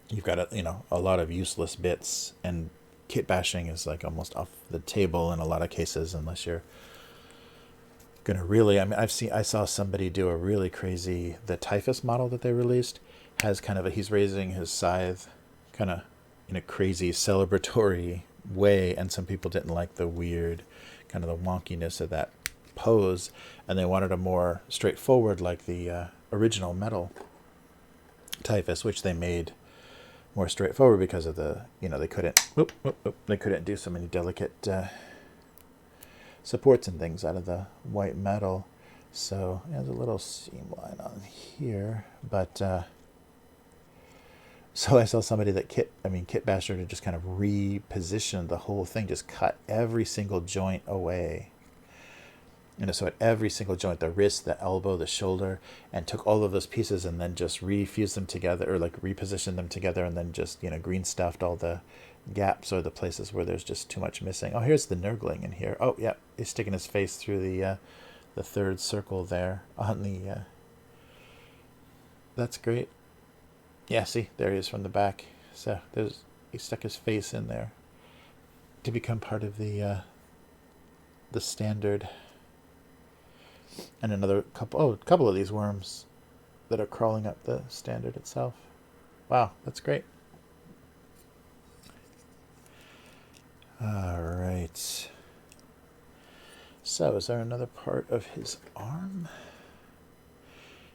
Speaker 1: you've got a lot of useless bits, and kit bashing is like almost off the table in a lot of cases unless you're gonna really, I mean, I saw somebody do a really crazy, the Typhus model that they released has kind of he's raising his scythe kind of in a crazy celebratory way, and some people didn't like the weird kind of the wonkiness of that pose, and they wanted a more straightforward, like the original metal Typhus, which they made more straightforward because of the they couldn't do so many delicate supports and things out of the white metal. So there's a little seam line on here, but so I saw somebody that kit basher to just kind of reposition the whole thing, just cut every single joint away. So at every single joint, the wrist, the elbow, the shoulder, and took all of those pieces and then just refused them together, or like repositioned them together, and then just green stuffed all the gaps or the places where there's just too much missing. Oh, here's the Nurgling in here. Oh yeah, he's sticking his face through the third circle there on the that's great. Yeah, see, there he is from the back. So he stuck his face in there to become part of the standard. And another couple of these worms that are crawling up the standard itself. Wow, that's great. All right. So is there another part of his arm?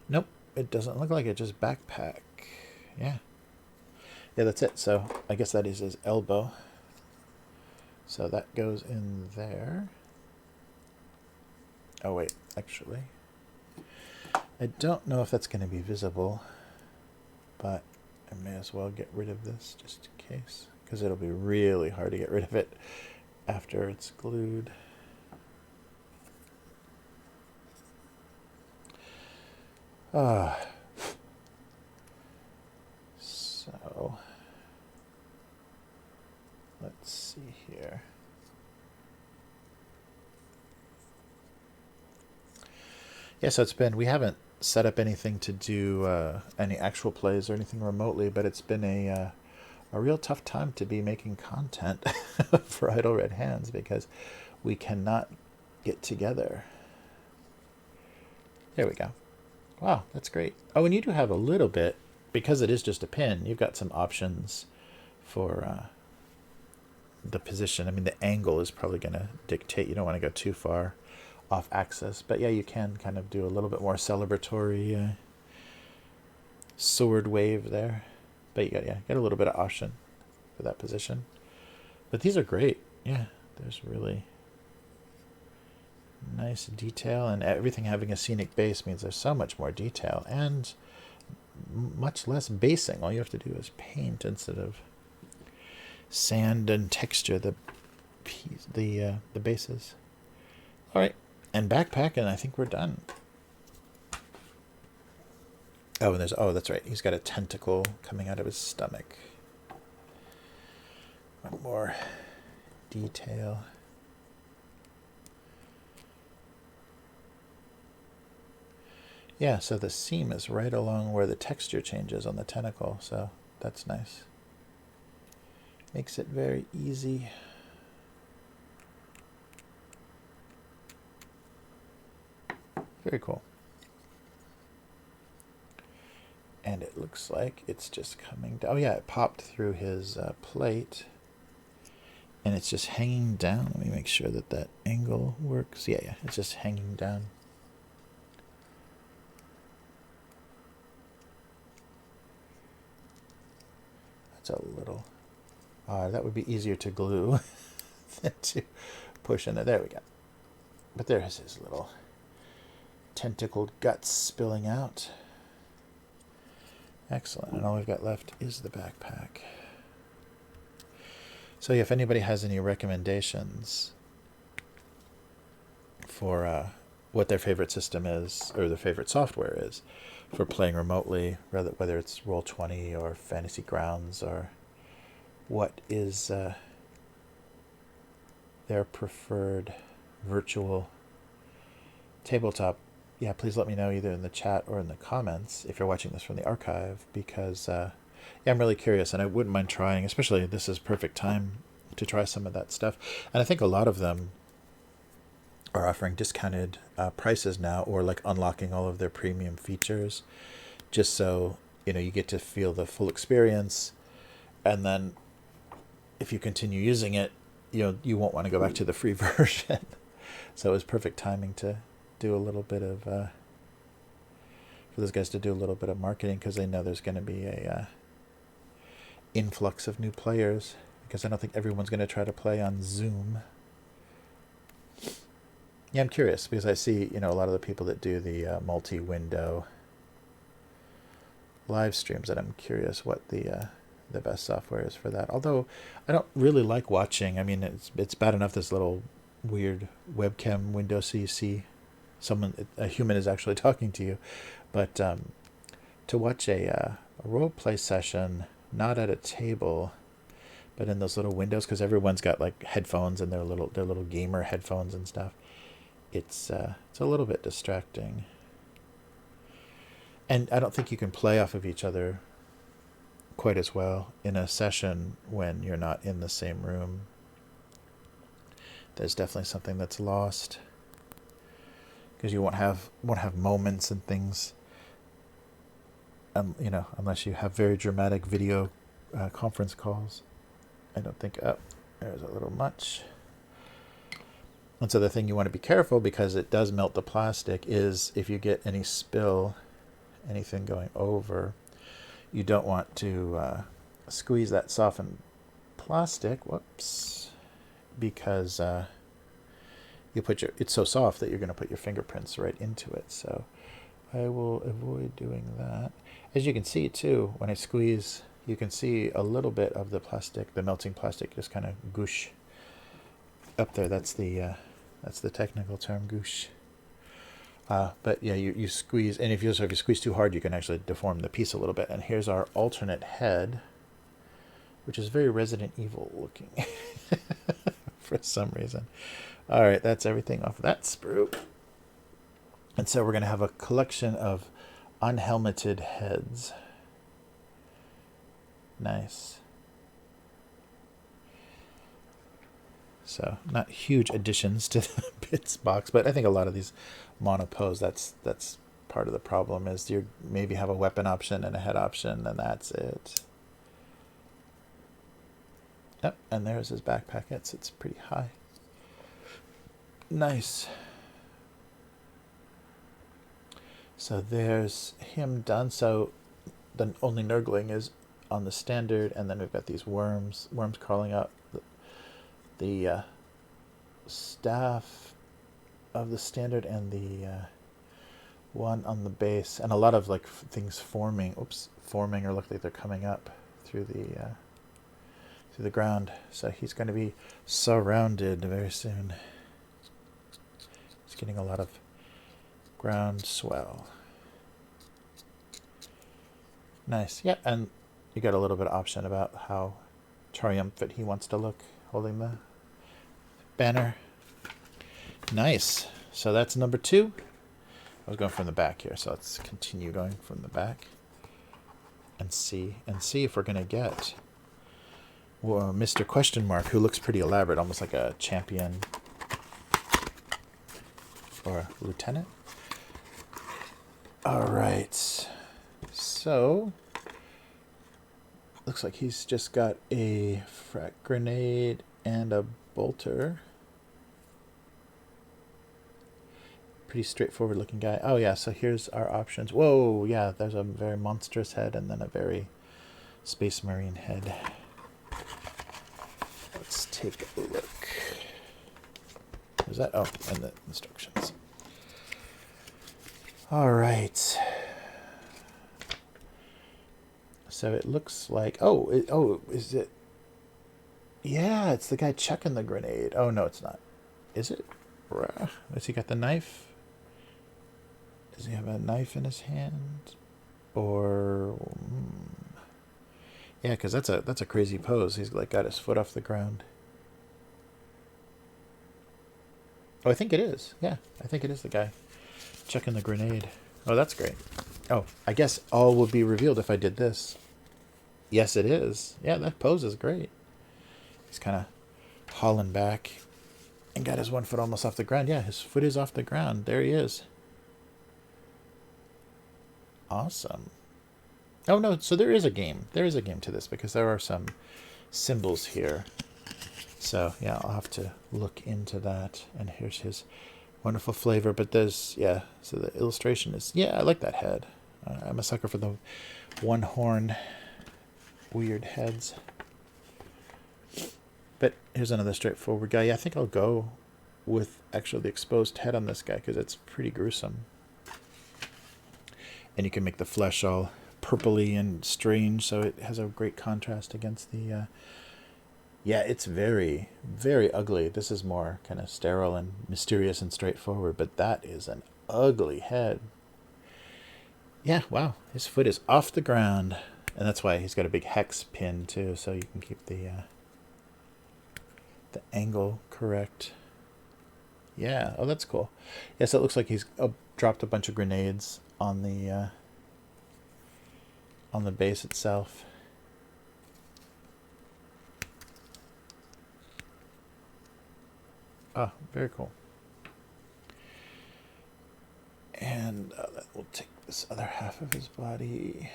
Speaker 1: Nope, it doesn't look like it, just backpack. Yeah, that's it. So I guess that is his elbow. So that goes in there. Oh wait, actually, I don't know if that's going to be visible, but I may as well get rid of this just in case, because it'll be really hard to get rid of it after it's glued. So let's see here. Yeah, so we haven't set up anything to do any actual plays or anything remotely, but it's been a real tough time to be making content for Idle Red Hands because we cannot get together. There we go. Wow, that's great. Oh, and you do have a little bit, because it is just a pin, you've got some options for the position. I mean, the angle is probably going to dictate. You don't want to go too far off axis. But yeah, you can kind of do a little bit more celebratory sword wave there. But you got, yeah, get a little bit of option for that position. But these are great. Yeah, there's really nice detail, and everything having a scenic base means there's so much more detail and much less basing. All you have to do is paint instead of sand and texture the bases. All right, and backpacking, I think we're done. Oh, and there's, oh, that's right, he's got a tentacle coming out of his stomach. One more detail. Yeah, so the seam is right along where the texture changes on the tentacle, so that's nice. Makes it very easy. Very cool. And it looks like it's just coming down. Oh yeah, it popped through his plate. And it's just hanging down. Let me make sure that that angle works. Yeah, it's just hanging down. That's a little... that would be easier to glue than to push in there. There we go. But there's his little tentacled guts spilling out. Excellent. And all we've got left is the backpack. So yeah, if anybody has any recommendations for what their favorite system is, or their favorite software is, for playing remotely, whether it's Roll20 or Fantasy Grounds, or what is their preferred virtual tabletop, yeah, please let me know either in the chat or in the comments if you're watching this from the archive, because yeah, I'm really curious, and I wouldn't mind trying, especially this is perfect time to try some of that stuff. And I think a lot of them are offering discounted prices now, or like unlocking all of their premium features, just so you know you get to feel the full experience. And then if you continue using it, you know, you won't want to go back to the free version. So it was perfect timing to do a little bit of for those guys to do a little bit of marketing, because they know there's going to be a influx of new players, because I don't think everyone's going to try to play on Zoom. Yeah, I'm curious, because I see, you know, a lot of the people that do the multi-window live streams, and I'm curious what the best software is for that. Although I don't really like watching. I mean, it's bad enough this little weird webcam window so you see a human is actually talking to you, but to watch a role play session not at a table but in those little windows, because everyone's got like headphones and their little gamer headphones and stuff, it's a little bit distracting. And I don't think you can play off of each other quite as well in a session when you're not in the same room. There's definitely something that's lost, because you won't have moments and things, you know, unless you have very dramatic video conference calls. I don't think, oh, there's a little much. And so the thing you want to be careful, because it does melt the plastic, is if you get any spill, anything going over, you don't want to squeeze that softened plastic, whoops, because it's so soft that you're going to put your fingerprints right into it. So I will avoid doing that. As you can see too, when I squeeze, you can see a little bit of the plastic, the melting plastic, just kind of goosh up there. That's the technical term, goosh. But yeah, you squeeze, and if you squeeze too hard, you can actually deform the piece a little bit. And here's our alternate head, which is very Resident Evil looking for some reason. All right, that's everything off of that sprue. And so we're going to have a collection of unhelmeted heads. Nice. So not huge additions to the bits box, but I think a lot of these monopose, that's part of the problem, is you maybe have a weapon option and a head option, and that's it. Yep, and there's his backpack. It's pretty high. Nice. So there's him done. So the only Nurgling is on the standard, and then we've got these worms crawling up. The staff of the standard and the one on the base, and a lot of like things forming. Forming or look like they're coming up through the ground. So he's going to be surrounded very soon. He's getting a lot of ground swell. Nice. Yeah, and you got a little bit of option about how triumphant he wants to look holding the banner. Nice. So that's number 2. I was going from the back here, so let's continue going from the back and see if we're going to get Mr. Question Mark, who looks pretty elaborate, almost like a champion or a lieutenant. All right. So looks like he's just got a frag grenade and a bolter. Pretty straightforward looking guy. Oh yeah, so here's our options. Whoa, yeah, there's a very monstrous head and then a very Space Marine head. Let's take a look. Is that? Oh, and the instructions. All right. So it looks like, is it? Yeah, it's the guy chucking the grenade. Oh, no, it's not. Is it? Has he got the knife? Does he have a knife in his hand? Or, yeah, because that's a crazy pose. He's like got his foot off the ground. Oh, I think it is. Yeah, I think it is the guy chucking the grenade. Oh, that's great. Oh, I guess all will be revealed if I did this. Yes, it is. Yeah, that pose is great. He's kind of hauling back and got his one foot almost off the ground. Yeah, his foot is off the ground. There he is. Awesome. Oh, no, so there is a game. There is a game to this because there are some symbols here. So, yeah, I'll have to look into that. And here's his wonderful flavor. But there's, yeah, so the illustration is, yeah, I like that head. I'm a sucker for the one-horn weird heads. But here's another straightforward guy. Yeah, I think I'll go with actually the exposed head on this guy because it's pretty gruesome. And you can make the flesh all purpley and strange, so it has a great contrast against the... yeah, it's very, very ugly. This is more kind of sterile and mysterious and straightforward, but that is an ugly head. Yeah, wow. His foot is off the ground. And that's why he's got a big hex pin, too, so you can keep the angle correct. Yeah, oh, that's cool. Yeah, so it looks like he's dropped a bunch of grenades on the base itself. Oh, very cool. And we'll take this other half of his body.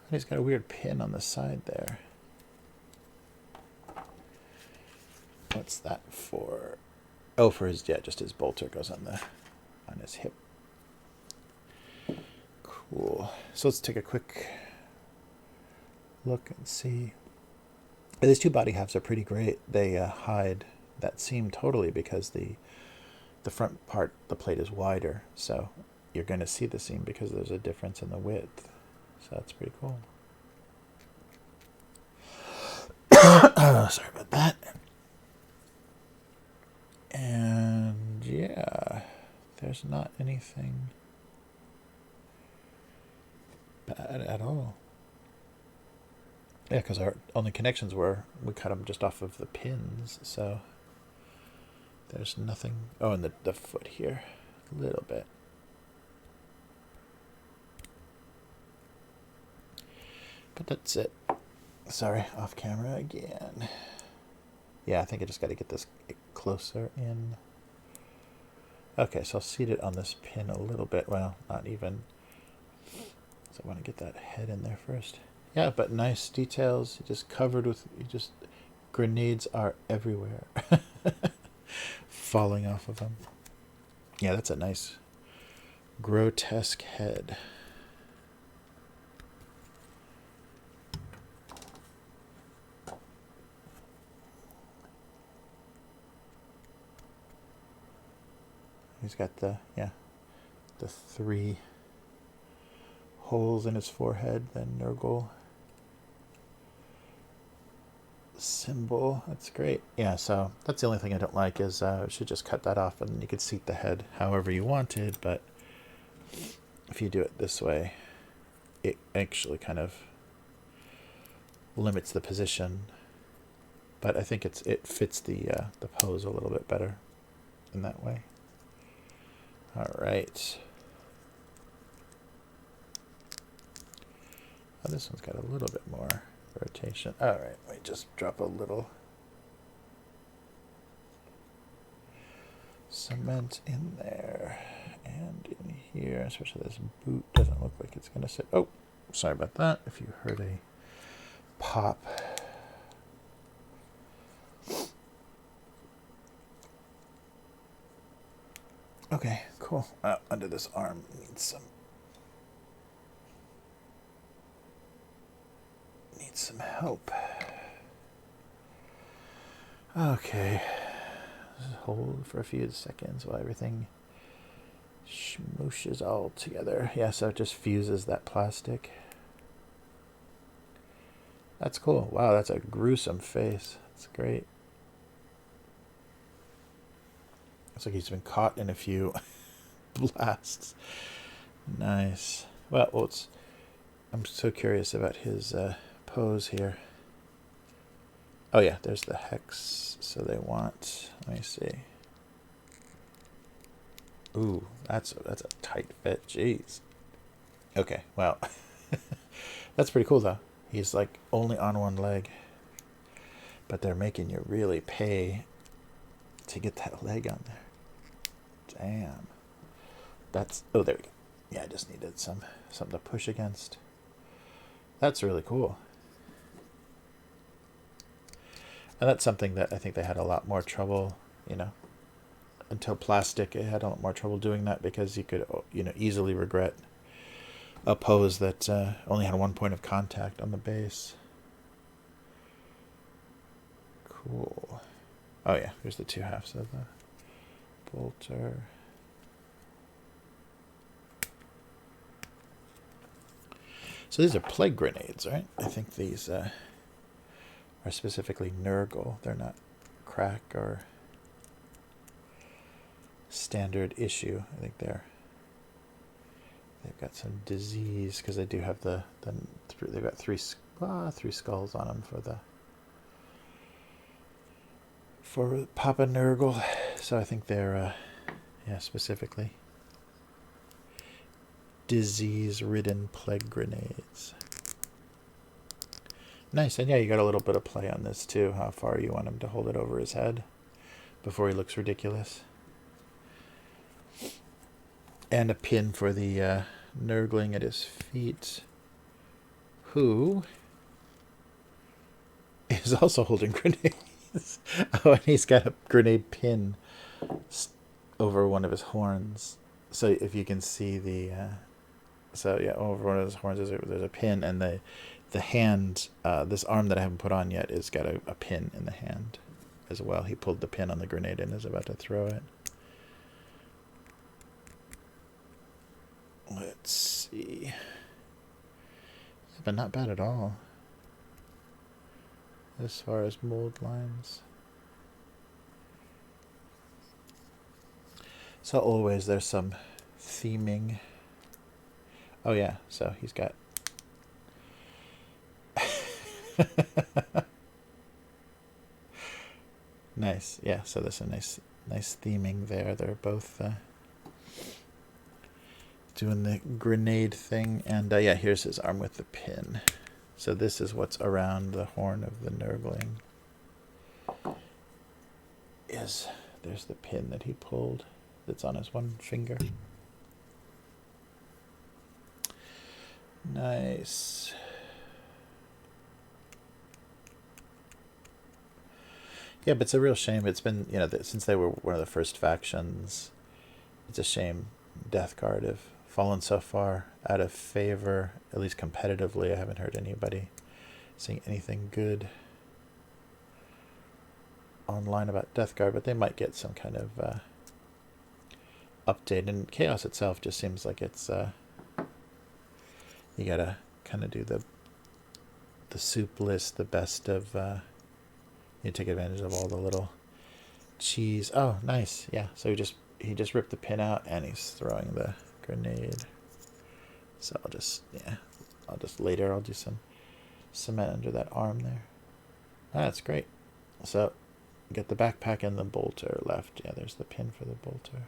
Speaker 1: And he's got a weird pin on the side there. What's that for? Oh, for his, yeah, just his bolter goes on his hip. Cool. So let's take a quick look and see. These two body halves are pretty great. They hide that seam totally because the front part, the plate is wider. So you're going to see the seam because there's a difference in the width. So that's pretty cool. Sorry about that. And yeah, there's not anything bad at all. Yeah, because our only connections were, we cut them just off of the pins, so there's nothing. Oh, and the foot here, a little bit. But that's it. Sorry, off camera again. Yeah, I think I just got to get this closer in. Okay, so I'll seat it on this pin a little bit. Well, not even. So I want to get that head in there first. Yeah, but nice details. Just covered with, grenades are everywhere. Falling off of them. Yeah, that's a nice Grotesque head. He's got the 3 holes in his forehead, the Nurgle symbol. That's great. Yeah, so that's the only thing I don't like is I should just cut that off and you could seat the head however you wanted, but if you do it this way, it actually kind of limits the position. But I think it fits the pose a little bit better in that way. All right. Oh, this one's got a little bit more rotation. All right, let me just drop a little cement in there and in here, especially this boot doesn't look like it's going to sit. Oh, sorry about that. If you heard a pop. Okay, cool. Under this arm needs some help. Okay. Just hold for a few seconds while everything smooshes all together. Yeah, so it just fuses that plastic. That's cool. Wow, that's a gruesome face. That's great. Looks like he's been caught in a few blasts. Nice. Well, I'm so curious about his pose here. Oh yeah, there's the hex. So they want, let me see. Ooh, that's a tight fit. Jeez. Okay, well, that's pretty cool though. He's like only on one leg, but they're making you really pay to get that leg on there. Damn. That's, oh, there we go. Yeah, I just needed something to push against. That's really cool. And that's something that I think they had a lot more trouble, until plastic, it had a lot more trouble doing that because you could, easily regret a pose that only had one point of contact on the base. Cool. Oh yeah, here's the 2 halves of the bolter. So these are plague grenades, right? I think these are specifically Nurgle. They're not crack or standard issue. I think they've got some disease because they do have they've got three skulls on them for Papa Nurgle. So I think they're specifically disease-ridden plague grenades. Nice, and yeah, you got a little bit of play on this too, how far you want him to hold it over his head before he looks ridiculous. And a pin for the Nurgling at his feet, who is also holding grenades. Oh, and he's got a grenade pin over one of his horns. So if you can see the... over one of his horns there's a pin, and the hand, this arm that I haven't put on yet, has got a pin in the hand as well. He pulled the pin on the grenade and is about to throw it. Let's see. But not bad at all as far as mold lines. So always there's some theming. Oh yeah, so he's got nice. Yeah, so there's a nice theming there. They're both doing the grenade thing, and yeah, here's his arm with the pin. So this is what's around the horn of the Nurgling. There's the pin that he pulled that's on his one finger. Nice. Yeah, but it's a real shame. It's been, since they were one of the first factions, it's a shame Death Guard have fallen so far out of favor, at least competitively. I haven't heard anybody saying anything good online about Death Guard, but they might get some kind of update. And Chaos itself just seems like it's you gotta kind of do the soup list, the best of you take advantage of all the little cheese. Oh, nice. Yeah, so he just ripped the pin out and he's throwing the grenade. So I'll just later I'll do some cement under that arm there. That's great. So get the backpack and the bolter left. Yeah, there's the pin for the bolter.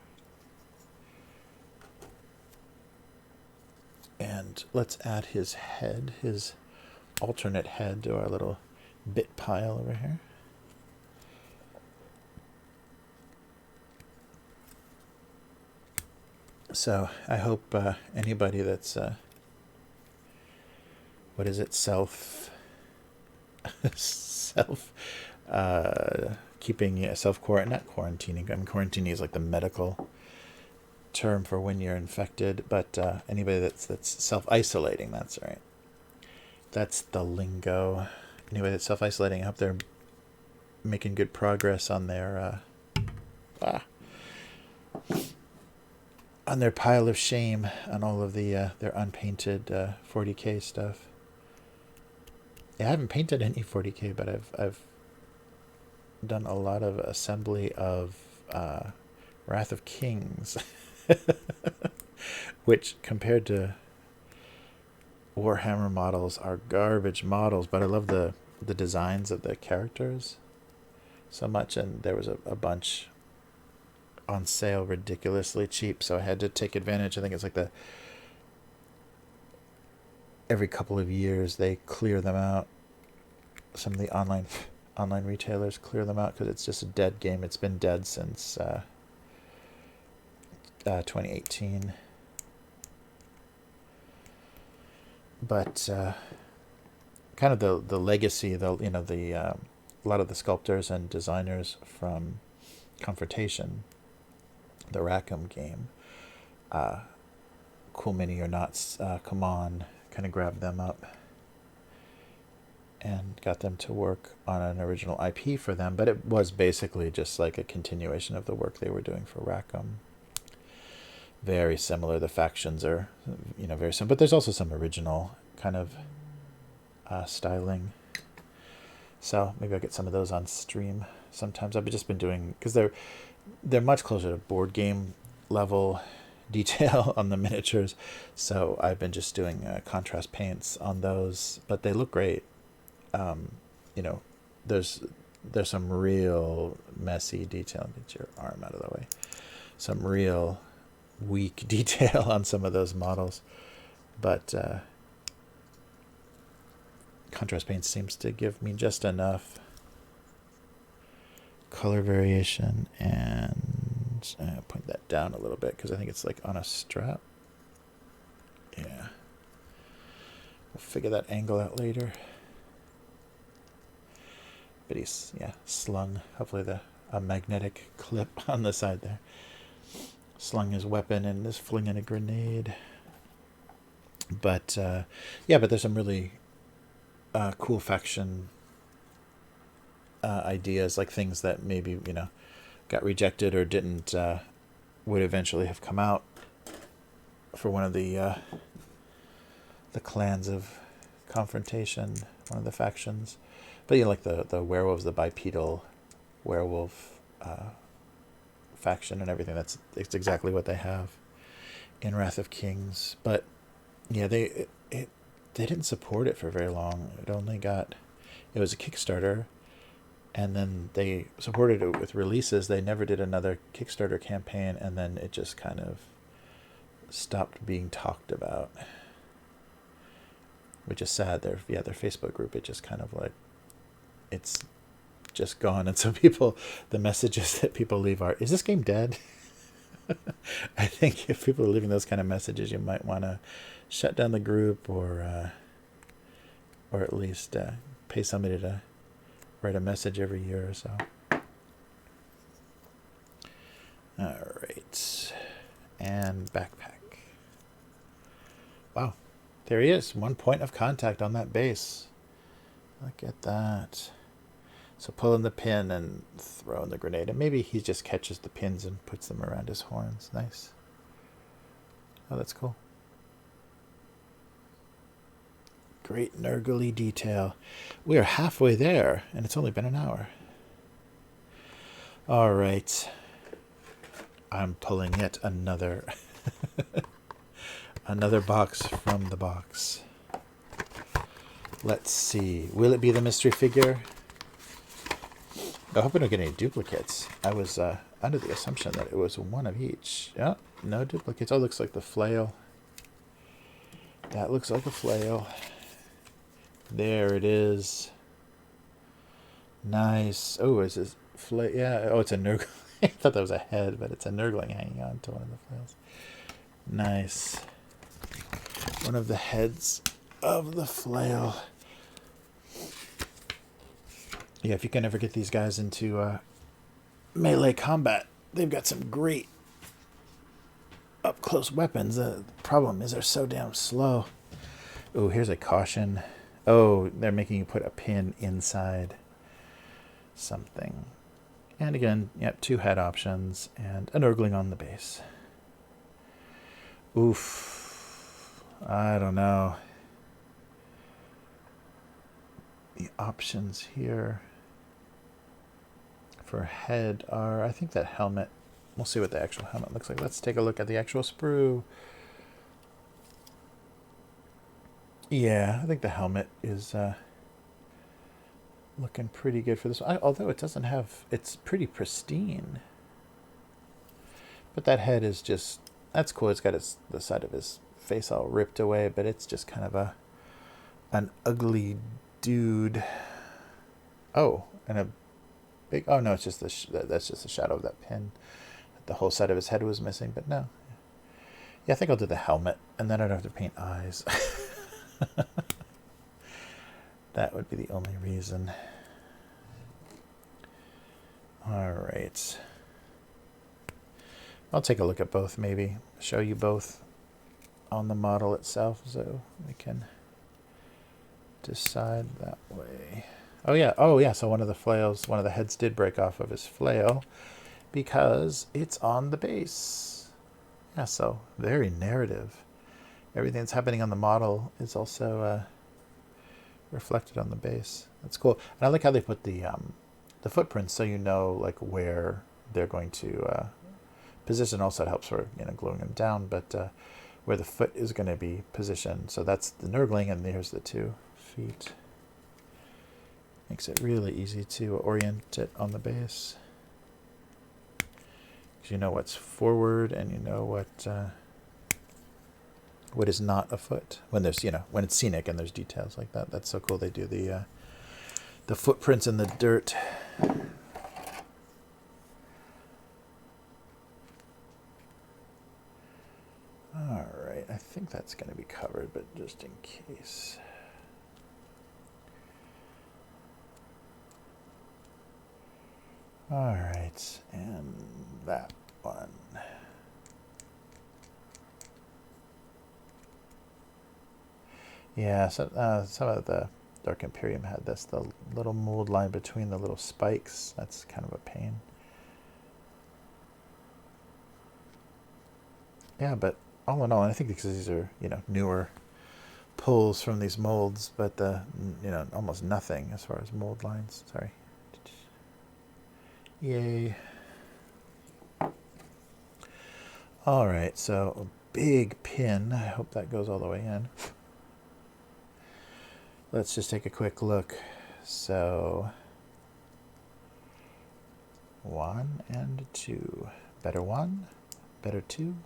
Speaker 1: And let's add his head, his alternate head, to our little bit pile over here. So I hope anybody that's what is it, self keeping self quarantine, not quarantining. I mean, quarantining is like the medical term for when you're infected, but anybody that's self-isolating, that's right. That's the lingo. Anybody that's self-isolating, I hope they're making good progress on their on their pile of shame, on all of the their unpainted 40k stuff. Yeah, I haven't painted any 40k, but I've done a lot of assembly of Wrath of Kings. Which compared to Warhammer models are garbage models, but I love the designs of the characters so much, and there was a bunch on sale ridiculously cheap, so I had to take advantage. I think it's like every couple of years they clear them out. Some of the online retailers clear them out because it's just a dead game. It's been dead since 2018, but kind of the legacy, a lot of the sculptors and designers from Confrontation, the Rackham game, Cool Mini or Not, come on, kind of grabbed them up and got them to work on an original IP for them, but it was basically just like a continuation of the work they were doing for Rackham. Very similar. The factions are, very similar, but there's also some original kind of styling. So maybe I'll get some of those on stream sometimes. I've just been doing, because they're much closer to board game level detail on the miniatures. So I've been just doing contrast paints on those, but they look great. There's some real messy detail. Get your arm out of the way. Some real weak detail on some of those models, but contrast paint seems to give me just enough color variation, and point that down a little bit because I think it's like on a strap. Yeah, we'll figure that angle out later. But he's slung, hopefully a magnetic clip on the side there. Slung his weapon and is flinging a grenade. But but there's some really cool faction ideas, like things that maybe got rejected or didn't would eventually have come out for one of the clans of Confrontation, one of the factions. But like the werewolves, the bipedal werewolf faction and everything, it's exactly what they have in Wrath of Kings. But yeah, they didn't support it for very long. It was a Kickstarter, and then they supported it with releases. They never did another Kickstarter campaign, and then it just kind of stopped being talked about, which is sad. Their Facebook group, it just kind of like, it's just gone. And so the messages that people leave are, is this game dead? I think if people are leaving those kind of messages, you might want to shut down the group, or at least pay somebody to write a message every year or so. All right. and backpack. Wow. There he is. 1 point of contact on that base. Look at that. So pull in the pin and throw in the grenade. And maybe he just catches the pins and puts them around his horns. Nice. Oh, that's cool. Great Nurgle detail. We are halfway there, and it's only been an hour. All right. I'm pulling yet another another box from the box. Let's see. Will it be the mystery figure? I hope I don't get any duplicates. I was under the assumption that it was one of each. Yeah, no duplicates. Oh, looks like the flail. That looks like a flail. There it is. Nice. Oh, is this flail? Yeah. Oh, it's a Nurgle. I thought that was a head, but it's a Nurgling hanging on to one of the flails. Nice. One of the heads of the flail. Yeah, if you can ever get these guys into melee combat, they've got some great up-close weapons. The problem is they're so damn slow. Oh, here's a caution. Oh, they're making you put a pin inside something. And again, yep, 2 head options and an Nurgling on the base. Oof. I don't know. The options here for head are, I think that helmet. We'll see what the actual helmet looks like. Let's take a look at the actual sprue. Yeah, I think the helmet is looking pretty good for this. Although it doesn't have, it's pretty pristine. But that head is just, that's cool. It's got the side of his face all ripped away, but it's just kind of an ugly dude. Oh, and a big, oh no, it's just that's just the shadow of that pin. The whole side of his head was missing, but no. Yeah, I think I'll do the helmet, and then I don't have to paint eyes. That would be the only reason. All right. I'll take a look at both, maybe. Show you both on the model itself, so we can decide that way. Oh yeah, so one of the flails, one of the heads did break off of his flail because it's on the base. Yeah, so very narrative. Everything that's happening on the model is also reflected on the base. That's cool. And I like how they put the footprints so you know like where they're going to position. Also, it helps for gluing them down, but where the foot is going to be positioned. So that's the Nurgling, and there's the 2 feet. Makes it really easy to orient it on the base. Because you know what's forward, and you know what is not a foot when there's when it's scenic and there's details like that. That's so cool. They do the footprints in the dirt. All right, I think that's going to be covered, but just in case. All right, and that one. Yeah, so some of the Dark Imperium had this, the little mold line between the little spikes. That's kind of a pain. Yeah, but all in all, I think because these are, newer pulls from these molds, but almost nothing as far as mold lines. Sorry. Yay. All right, so a big pin. I hope that goes all the way in. Let's just take a quick look. So 1 and 2. Better 1, better 2.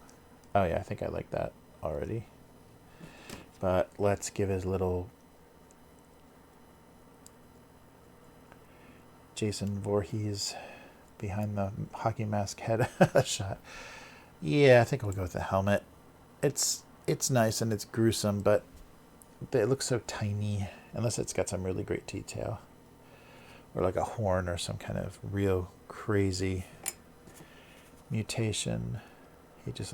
Speaker 1: Oh yeah, I think I like that already. But let's give his little Jason Voorhees behind the hockey mask head a shot. Yeah, I think we'll go with the helmet. It's nice and it's gruesome, but it looks so tiny, unless it's got some really great detail. Or like a horn or some kind of real crazy mutation. He just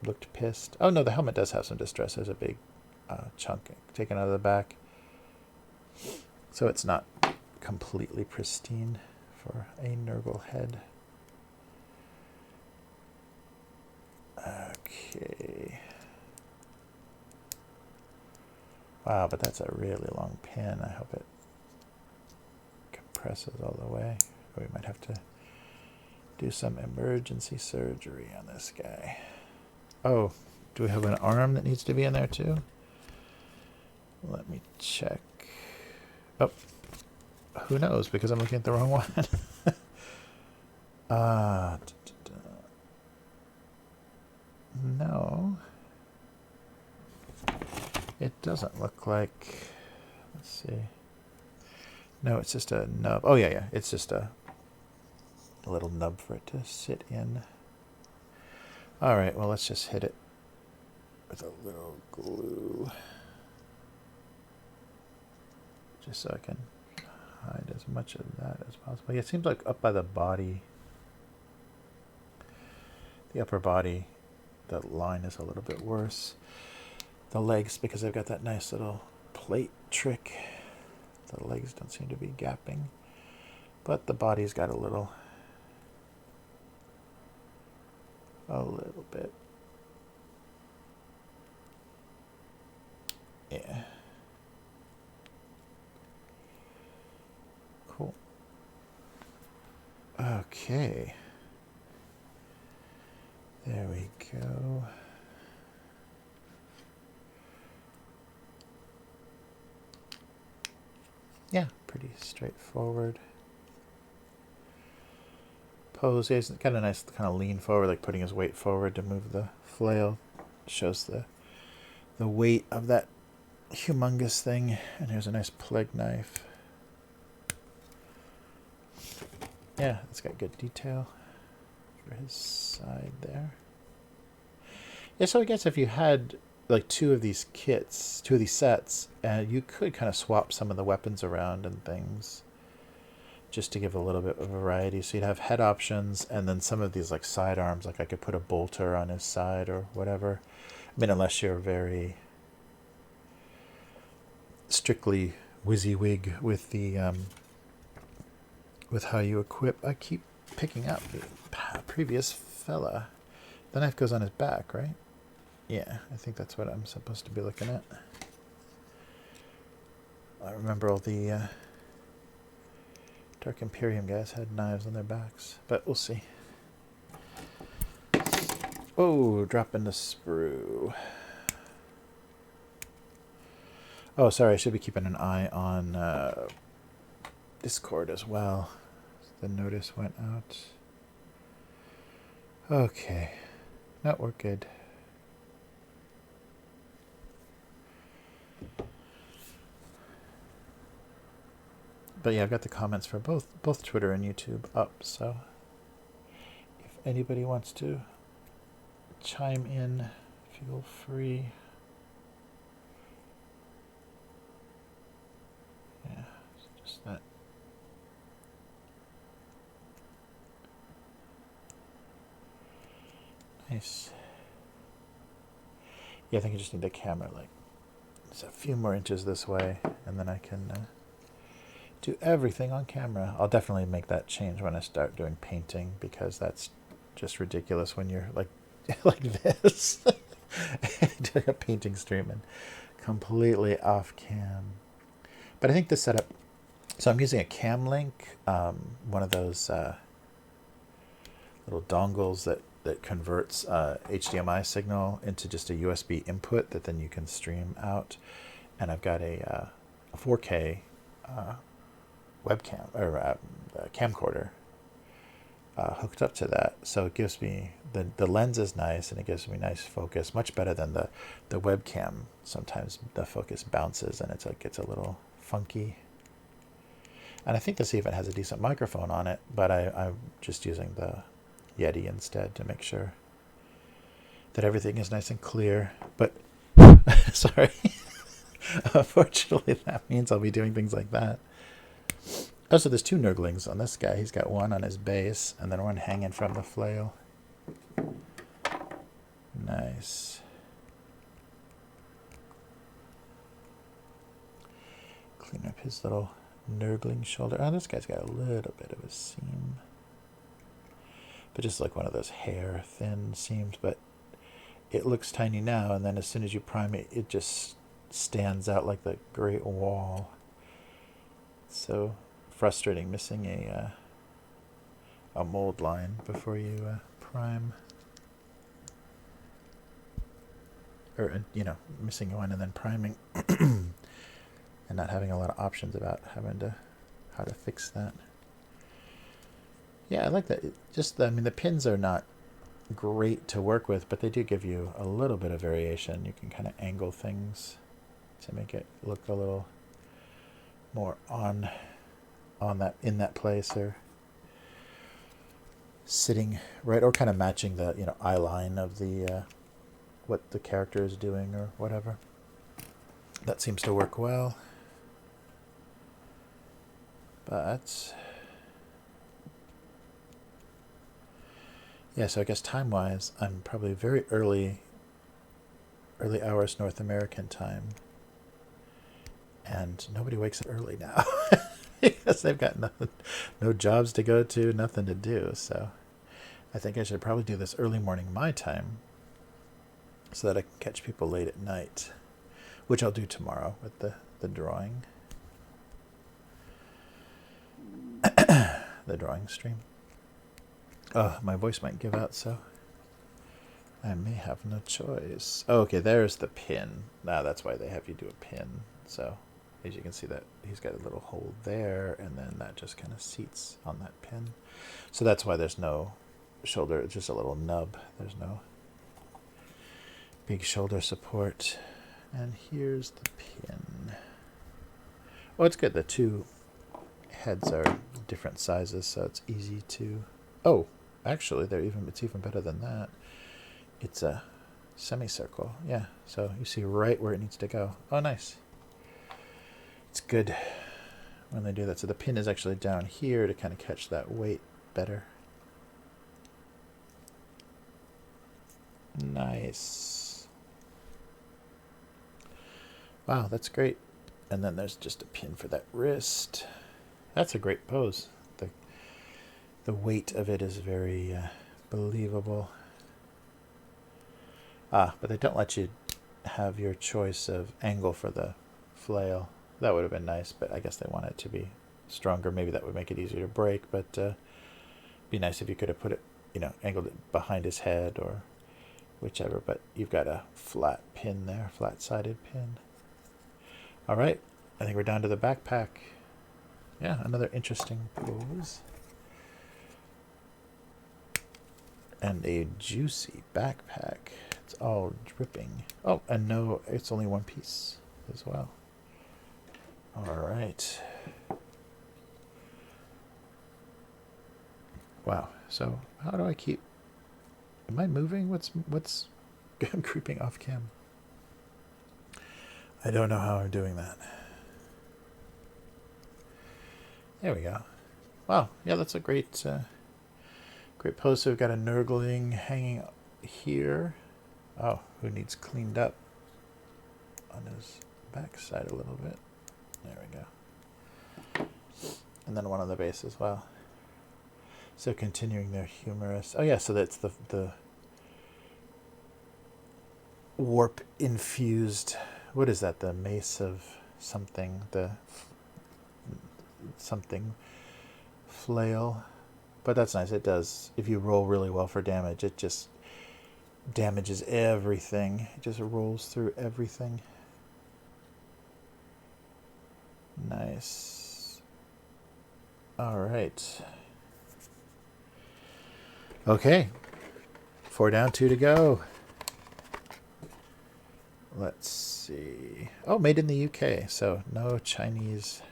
Speaker 1: looked pissed. Oh no, the helmet does have some distress. There's a big chunk taken out of the back, so it's not completely pristine for a Nurgle head. Okay. Wow, but that's a really long pin. I hope it compresses all the way. Or we might have to do some emergency surgery on this guy. Oh, do we have an arm that needs to be in there too? Let me check. Oh, who knows, because I'm looking at the wrong one. No. It doesn't look like... Let's see. No, it's just a nub. Oh, yeah. It's just a little nub for it to sit in. All right, well, let's just hit it with a little glue. Just so I can hide as much of that as possible. Yeah, it seems like up by the body, the upper body, the line is a little bit worse. The legs, because they've got that nice little plate trick, the legs don't seem to be gapping. But the body's got a little bit. Yeah. Cool. Okay. There we go. Yeah, pretty straightforward. Pose, he's got a nice kind of lean forward, like putting his weight forward to move the flail. Shows the weight of that humongous thing. And here's a nice plague knife. Yeah, it's got good detail for his side there. Yeah, so I guess if you had like two of these sets, you could kind of swap some of the weapons around and things, just to give a little bit of variety. So you'd have head options, and then some of these like side arms, like I could put a bolter on his side or whatever. I mean, unless you're very strictly WYSIWYG with the with how you equip. I keep picking up the previous fella. The knife goes on his back, right? Yeah, I think that's what I'm supposed to be looking at. I remember all the Dark Imperium guys had knives on their backs, but we'll see. Oh, dropping the sprue. Oh, sorry, I should be keeping an eye on Discord as well. The notice went out. Okay. No, we're good. But yeah, I've got the comments for both Twitter and YouTube up, so if anybody wants to chime in, feel free. Yeah, it's just that. Nice. Yeah, I think I just need the camera like just a few more inches this way, and then I can do everything on camera. I'll definitely make that change when I start doing painting, because that's just ridiculous when you're like like this doing a painting stream and completely off cam. But I think this setup, so I'm using a Cam Link, one of those little dongles that converts HDMI signal into just a USB input that then you can stream out. And I've got a 4K webcam or camcorder hooked up to that, so it gives me the lens is nice, and it gives me nice focus, much better than the webcam. Sometimes the focus bounces and it's like it's a little funky. And I think this even has a decent microphone on it, but I'm just using the Yeti instead to make sure that everything is nice and clear. But sorry, unfortunately that means I'll be doing things like that. Oh, so there's two Nurglings on this guy. He's got one on his base and then one hanging from the flail. Nice. Clean up his little nurgling shoulder. Oh, this guy's got a little bit of a seam. But just like one of those hair thin seams. But it looks tiny now, and then as soon as you prime it, it just stands out like the Great Wall. So frustrating missing a mold line before you prime. Or, you know, missing one and then priming. And not having a lot of options about how to fix that. Yeah, I like that. I mean, the pins are not great to work with, but they do give you a little bit of variation. You can kind of angle things to make it look a little more on that, in that place, or sitting right, or kind of matching the, you know, eye line of the what the character is doing or whatever. That seems to work well. But yeah, so I guess time-wise, I'm probably very early hours North American time. And nobody wakes up early now because they've got no jobs to go to, nothing to do. So I think I should probably do this early morning my time so that I can catch people late at night, which I'll do tomorrow with the drawing. The drawing stream. Oh, my voice might give out, so I may have no choice. Oh, okay, there's the pin. Now that's why they have you do a pin. So as you can see, that he's got a little hole there, and then that just kind of seats on that pin. So that's why there's no shoulder. It's just a little nub. There's no big shoulder support. And here's the pin. Oh, it's good. The two heads are different sizes, so it's easy to... Oh, actually, it's even better than that. It's a semicircle. Yeah, so you see right where it needs to go. Oh, nice. It's good when they do that. So the pin is actually down here to kind of catch that weight better. Nice. Wow, that's great. And then there's just a pin for that wrist. That's a great pose. The weight of it is very believable. But they don't let you have your choice of angle for the flail. That would have been nice, but I guess they want it to be stronger. Maybe that would make it easier to break, but be nice if you could have put it, you know, angled it behind his head or whichever. But you've got a flat pin there, flat-sided pin. All right, I think we're down to the backpack. Yeah, another interesting pose. And a juicy backpack. It's all dripping. Oh, and no, it's only one piece as well. All right. Wow. So how do I keep... Am I moving? What's I'm creeping off cam? I don't know how I'm doing that. There we go. Wow. Yeah, that's a great great pose. So we've got a Nurgling hanging here. Oh, who needs cleaned up on his backside a little bit. There we go. And then one on the base as well. So continuing their humorous... Oh yeah, so that's the warp-infused... What is that? The mace of something. The something flail. But that's nice. It does. If you roll really well for damage, it just damages everything. It just rolls through everything. Nice. All right. Okay. 4 down, 2 to go. Let's see. Oh, made in the UK. So no Chinese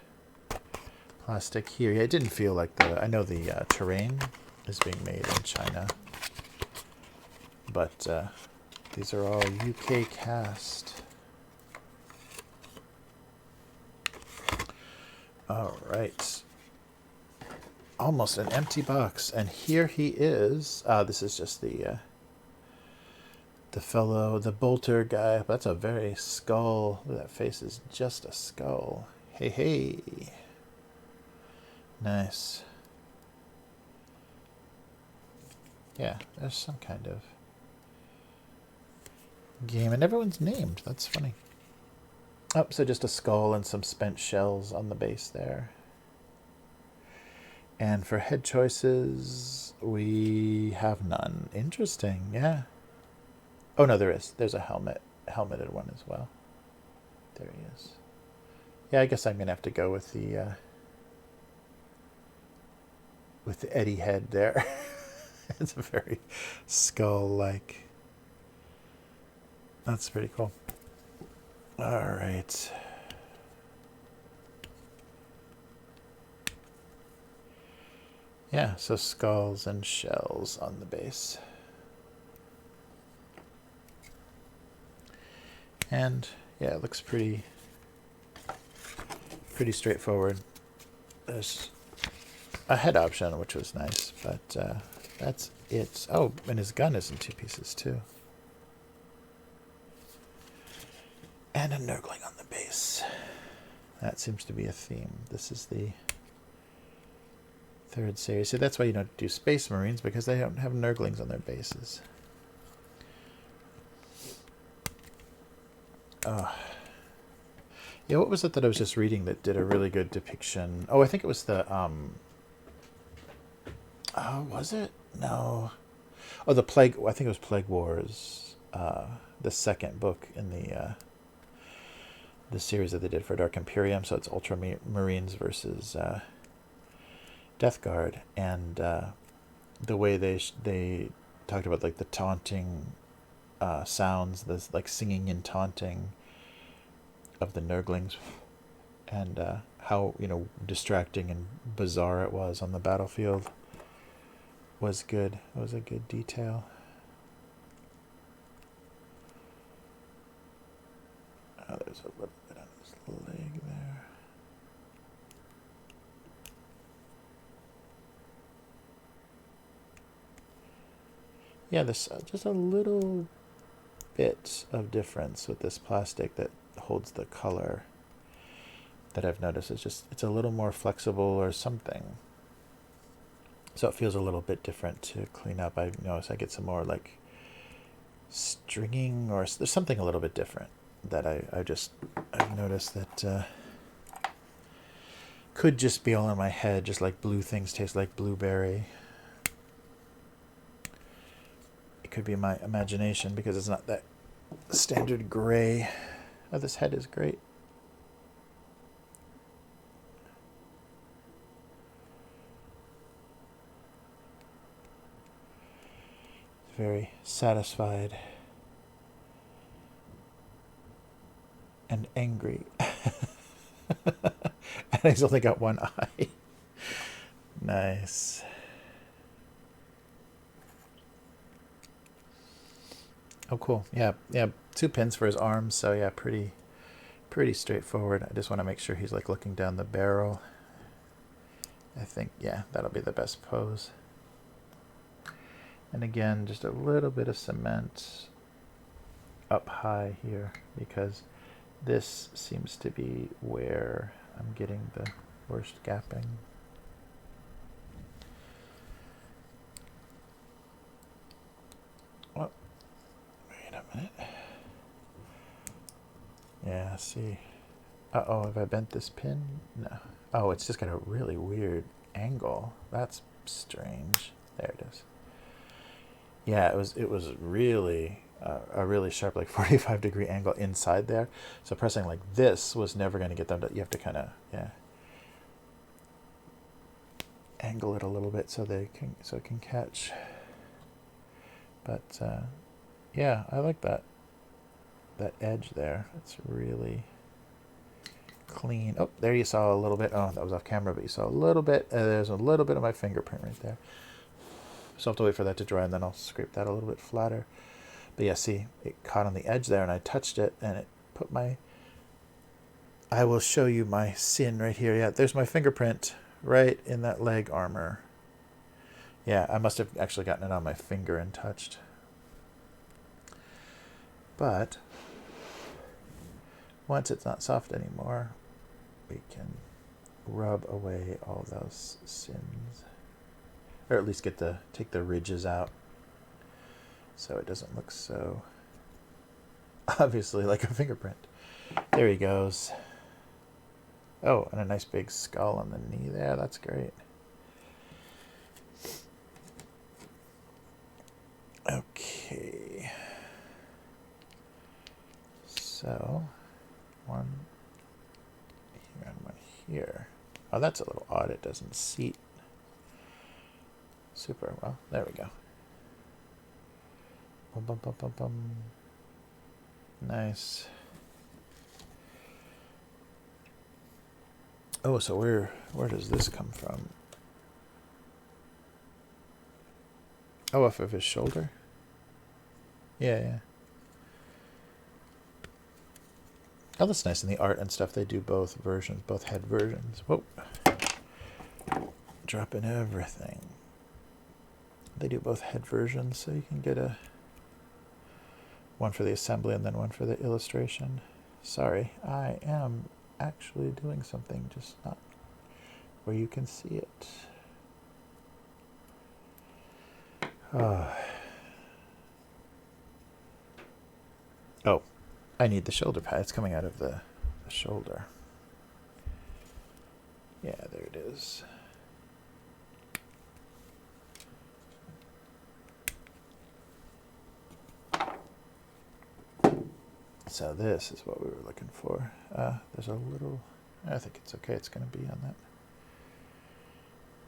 Speaker 1: plastic here. Yeah, it didn't feel like I know the terrain is being made in China. But these are all UK cast. All right. Almost an empty box. And here he is. This is just the the bolter guy. That's a very skull. That face is just a skull. Hey, hey. Nice. Yeah, there's some kind of game, and everyone's named. That's funny. Oh, so just a skull and some spent shells on the base there. And for head choices, we have none. Interesting, yeah. Oh, no, there is. There's a helmeted one as well. There he is. Yeah, I guess I'm going to have to go with the Eddie head there. It's a very skull-like. That's pretty cool. All right. Yeah, so skulls and shells on the base. And yeah, it looks pretty straightforward. There's a head option, which was nice, but that's it. Oh, and his gun is in 2 pieces too. And a Nurgling on the base. That seems to be a theme. This is the 3rd series. So that's why you don't do Space Marines, because they don't have Nurglings on their bases. Yeah, what was it that I was just reading that did a really good depiction? Oh, I think it was the oh, was it? No. Oh, the Plague. I think it was Plague Wars. The 2nd book in the series that they did for Dark Imperium. So it's Ultramarines versus Death Guard, and the way they talked about like the taunting sounds, this like singing and taunting of the Nurglings, and how distracting and bizarre it was on the battlefield was good. It was a good detail. Oh, there's a little bit on his leg there. Yeah, there's just a little bit of difference with this plastic that holds the color that I've noticed. It's a little more flexible or something. So it feels a little bit different to clean up. I notice I get some more like stringing, or there's something a little bit different that I've noticed that could just be all in my head, just like blue things taste like blueberry. It could be my imagination because it's not that standard gray. Oh, this head is great. Very satisfied and angry. And he's only got one eye. Nice. Oh, cool. Yeah, 2 pins for his arms. So yeah, pretty straightforward. I just want to make sure he's like looking down the barrel. I think, yeah, that'll be the best pose. And again, just a little bit of cement up high here, because this seems to be where I'm getting the worst gapping. Oh, wait a minute. Yeah, see. Uh-oh, have I bent this pin? No. Oh, it's just got a really weird angle. That's strange. There it is. Yeah, it was really a really sharp, like 45-degree angle inside there. So pressing like this was never going to get them to. You have to kind of angle it a little bit so it can catch. But yeah, I like that edge there. It's really clean. Oh, there you saw a little bit. Oh, that was off camera, but you saw a little bit. There's a little bit of my fingerprint right there. So I'll have to wait for that to dry, and then I'll scrape that a little bit flatter. But yeah, see, it caught on the edge there, and I touched it, and it put my... I will show you my sin right here. Yeah, there's my fingerprint right in that leg armor. Yeah, I must have actually gotten it on my finger and touched. But once it's not soft anymore, we can rub away all those sins, or at least take the ridges out, so it doesn't look so obviously like a fingerprint. There he goes. Oh, and a nice big skull on the knee there. That's great. Okay. So, one here and one here. Oh, that's a little odd. It doesn't seat super well. There we go. Bum, bum, bum, bum, bum. Nice. Oh, so where does this come from? Oh, off of his shoulder? Yeah, yeah. Oh, that's nice. In the art and stuff, they do both versions, both head versions. Whoa. Dropping everything. They do both head versions, so you can get one for the assembly and then one for the illustration. Sorry, I am actually doing something, just not where you can see it. Oh, I need the shoulder pad. It's coming out of the shoulder. Yeah, there it is. So this is what we were looking for. There's a little, I think it's okay. It's going to be on that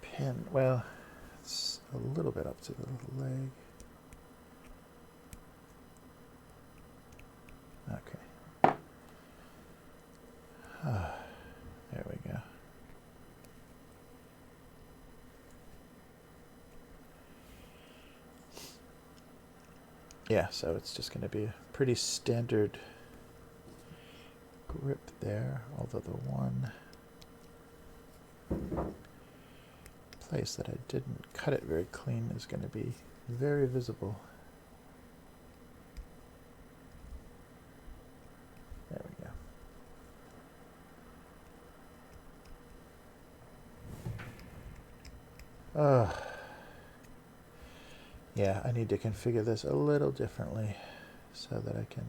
Speaker 1: pin. Well, it's a little bit up to the little leg. Okay. There we go. Yeah, so it's just going to be a pretty standard grip there, although the one place that I didn't cut it very clean is going to be very visible. There we go. Yeah, I need to configure this a little differently so that I can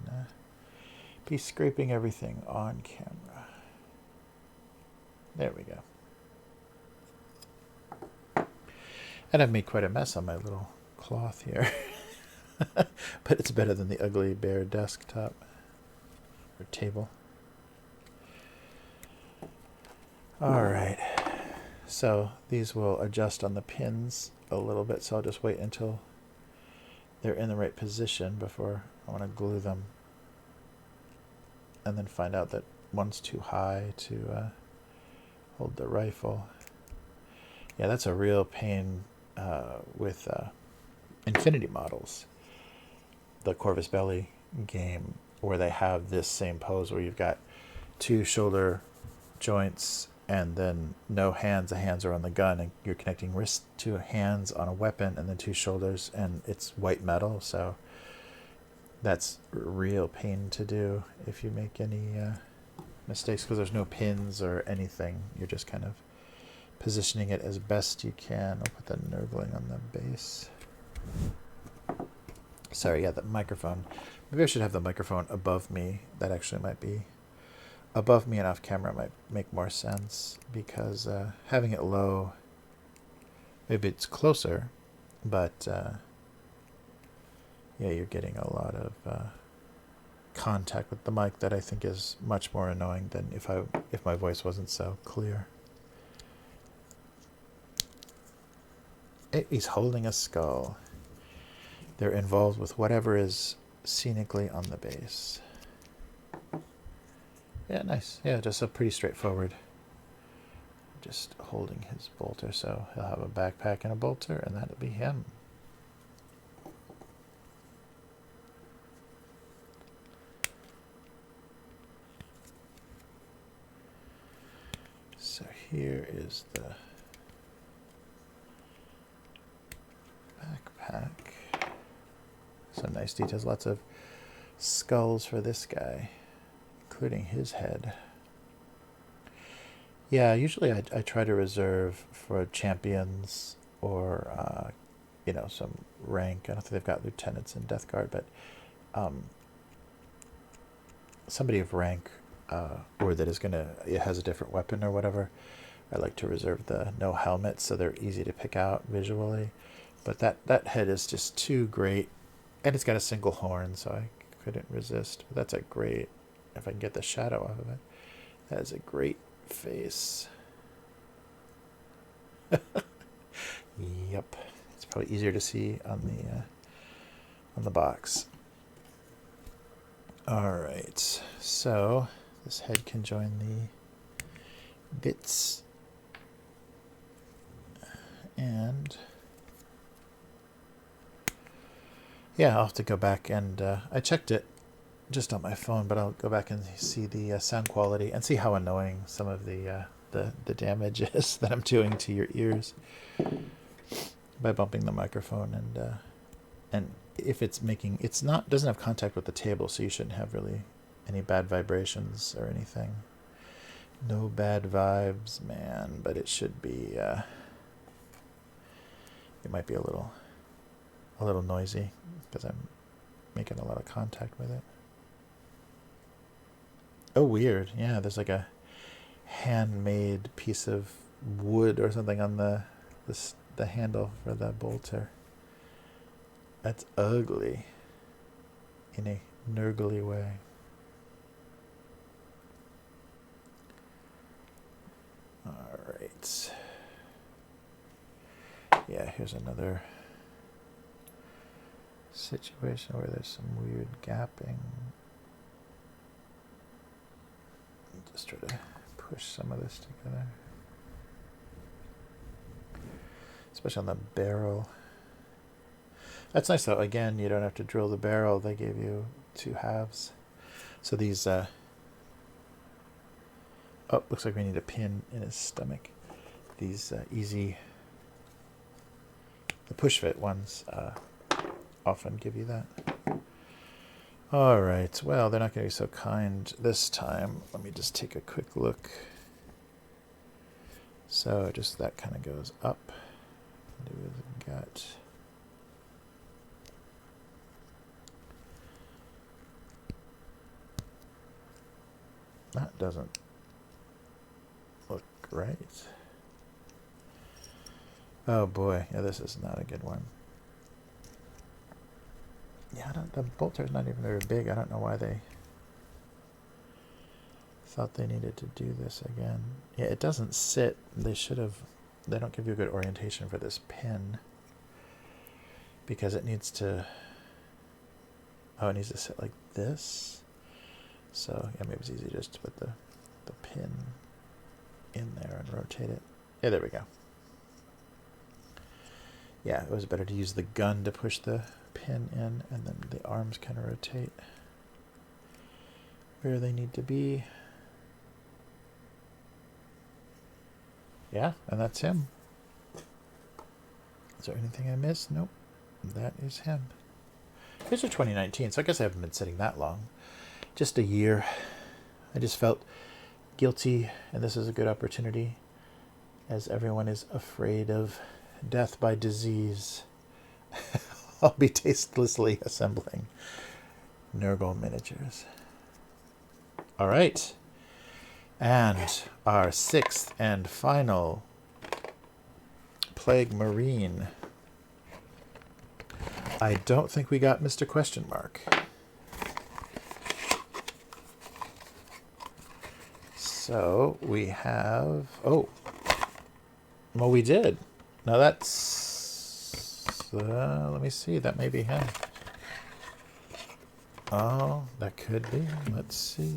Speaker 1: be scraping everything on camera. There we go. And I've made quite a mess on my little cloth here. But it's better than the ugly bare desktop or table. All right. So these will adjust on the pins a little bit, so I'll just wait until they're in the right position before I want to glue them, and then find out that one's too high to hold the rifle. Yeah, that's a real pain with Infinity models. The Corvus Belli game, where they have this same pose where you've got two shoulder joints and then no hands. The hands are on the gun, and you're connecting wrist to hands on a weapon, and then two shoulders, and it's white metal, so that's a real pain to do if you make any mistakes, because there's no pins or anything. You're just kind of positioning it as best you can. I'll put the Nurgling on the base. Sorry, yeah, the microphone. Maybe I should have the microphone above me. That actually might be above me and off camera might make more sense, because having it low, maybe it's closer, but yeah, you're getting a lot of contact with the mic that I think is much more annoying than if my voice wasn't so clear. He's holding a skull. They're involved with whatever is scenically on the base. Yeah, nice. Yeah, just a pretty straightforward. Just holding his bolter, so he'll have a backpack and a bolter, and that'll be him. So here is the backpack. Some nice details, lots of skulls for this guy, including his head. Yeah, usually I try to reserve for champions or, you know, some rank. I don't think they've got lieutenants in Death Guard, but somebody of rank or that is it has a different weapon or whatever. I like to reserve the no helmet so they're easy to pick out visually. But that head is just too great. And it's got a single horn, so I couldn't resist. But that's a great, if I can get the shadow off of it, that is a great face. Yep. It's probably easier to see on the box. Alright, so this head can join the bits. And yeah, I'll have to go back and I checked it just on my phone, but I'll go back and see the sound quality and see how annoying some of the damage is that I'm doing to your ears by bumping the microphone. And if it's doesn't have contact with the table, so you shouldn't have really any bad vibrations or anything. No bad vibes, man, but it should be it might be a little noisy because I'm making a lot of contact with it. Oh, weird. Yeah, there's like a handmade piece of wood or something on the handle for the bolter. That's ugly in a Nurgle way. All right. Yeah, here's another situation where there's some weird gapping. Just try to push some of this together. Especially on the barrel. That's nice though. Again, you don't have to drill the barrel. They gave you 2 halves. So these oh, looks like we need a pin in his stomach. These easy, the push fit ones often give you that. All right, well, they're not going to be so kind this time. Let me just take a quick look. So just that kind of goes up into his gut. That doesn't look right. Oh boy, yeah, this is not a good one. Yeah, the bolter's not even very big. I don't know why they thought they needed to do this again. Yeah, it doesn't sit. They don't give you a good orientation for this pin because it needs to, it needs to sit like this. So yeah, maybe it's easy just to put the pin in there and rotate it. Yeah, there we go. Yeah, it was better to use the gun to push the pin in, and then the arms kind of rotate where they need to be. Yeah, and that's him. Is there anything I missed? Nope. That is him. Here's for 2019, so I guess I haven't been sitting that long. Just a year. I just felt guilty, and this is a good opportunity, as everyone is afraid of death by disease. I'll be tastelessly assembling Nurgle miniatures. All right. And our 6th and final Plague Marine. I don't think we got Mr. Question Mark. So we have, well, we did. Now that's, let me see, that may be him. Oh, that could be. Let's see.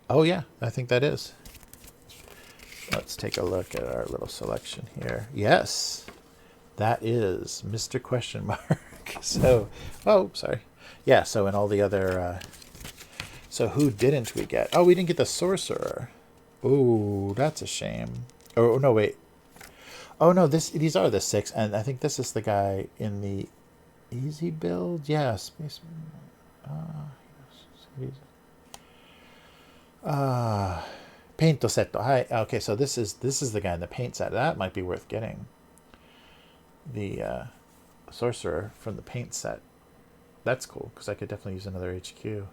Speaker 1: Oh yeah, I think that is. Let's take a look at our little selection here. Yes, that is Mr. Question Mark. So, oh, sorry. Yeah, so in all the other, so who didn't we get? Oh, we didn't get the Sorcerer. Ooh, that's a shame. Oh, no, wait. Oh, no, these are the 6, and I think this is the guy in the Easy build, yeah. Space. Paint set. Hi. Okay, so this is the guy in the paint set. That might be worth getting. The sorcerer from the paint set. That's cool because I could definitely use another HQ.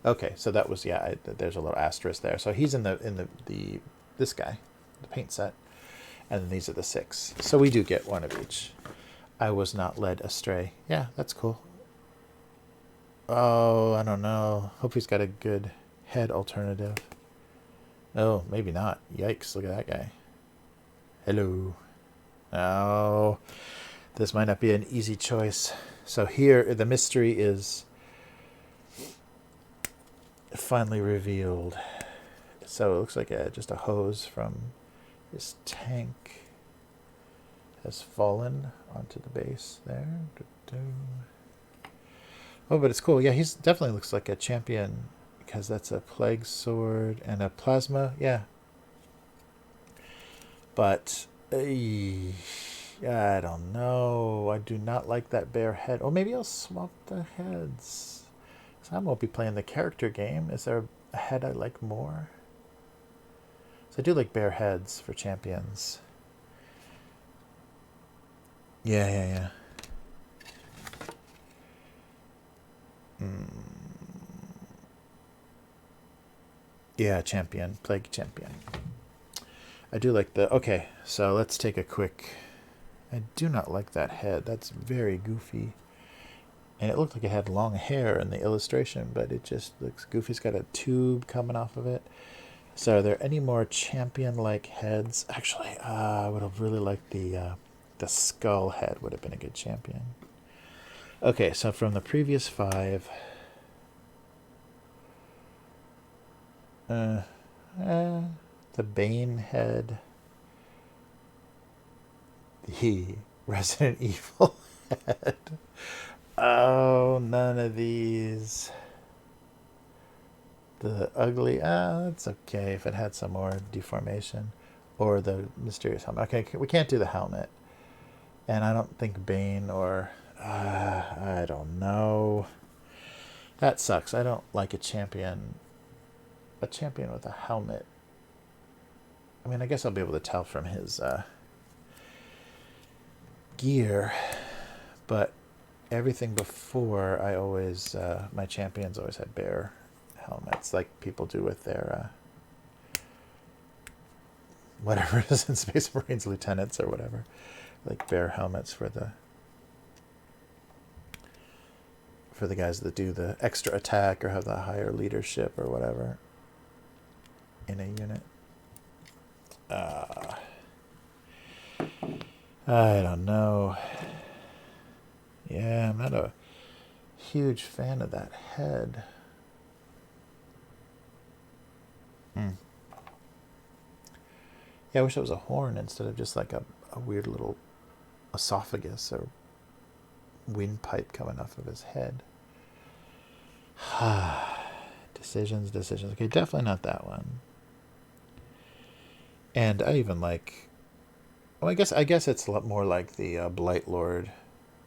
Speaker 1: Okay, so that was, yeah. There's a little asterisk there. So he's in the this guy, the paint set, and then these are the 6. So we do get one of each. I was not led astray. Yeah, that's cool. Oh, I don't know. Hope he's got a good head alternative. Oh, maybe not. Yikes! Look at that guy. Hello. Oh, this might not be an easy choice. So here, the mystery is finally revealed. So it looks like just a hose from this tank has fallen onto the base there. Oh, but it's cool. Yeah, he's definitely looks like a champion because that's a plague sword and a plasma. Yeah. But I don't know. I do not like that bear head. Or maybe I'll swap the heads. So I won't be playing the character game. Is there a head I like more? So I do like bear heads for champions. Yeah. Yeah, champion. Plague champion. I do like the... Okay, so let's take a quick... I do not like that head. That's very goofy. And it looked like it had long hair in the illustration, but it just looks goofy. It's got a tube coming off of it. So are there any more champion-like heads? Actually, I would have really liked the skull head would have been a good champion. Okay, so from the previous 5... the Bane head, the Resident Evil head. Oh, none of these. The ugly, that's okay if it had some more deformation. Or the mysterious helmet. Okay, we can't do the helmet. And I don't think Bane or, I don't know. That sucks. I don't like a champion with a helmet. I mean, I guess I'll be able to tell from his gear, but everything before, I always, my champions always had bear helmets, like people do with their, whatever it is in Space Marines lieutenants or whatever, like bear helmets for the guys that do the extra attack or have the higher leadership or whatever in a unit. I don't know. Yeah, I'm not a huge fan of that head. Yeah, I wish it was a horn instead of just like a weird little esophagus or windpipe coming off of his head. Decisions. Okay, definitely not that one. And I even like... Well, I guess it's a lot more like the Blight Lord.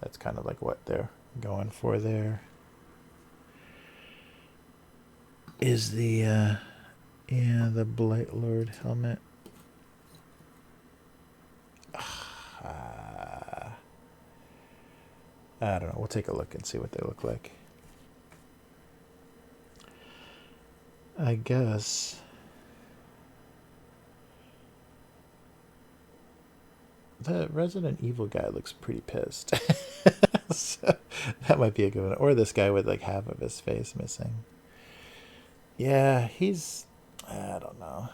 Speaker 1: That's kind of like what they're going for there. Is the the Blight Lord helmet. I don't know. We'll take a look and see what they look like. I guess... The Resident Evil guy looks pretty pissed. So that might be a good one. Or this guy with like half of his face missing. Yeah, he's... I don't know.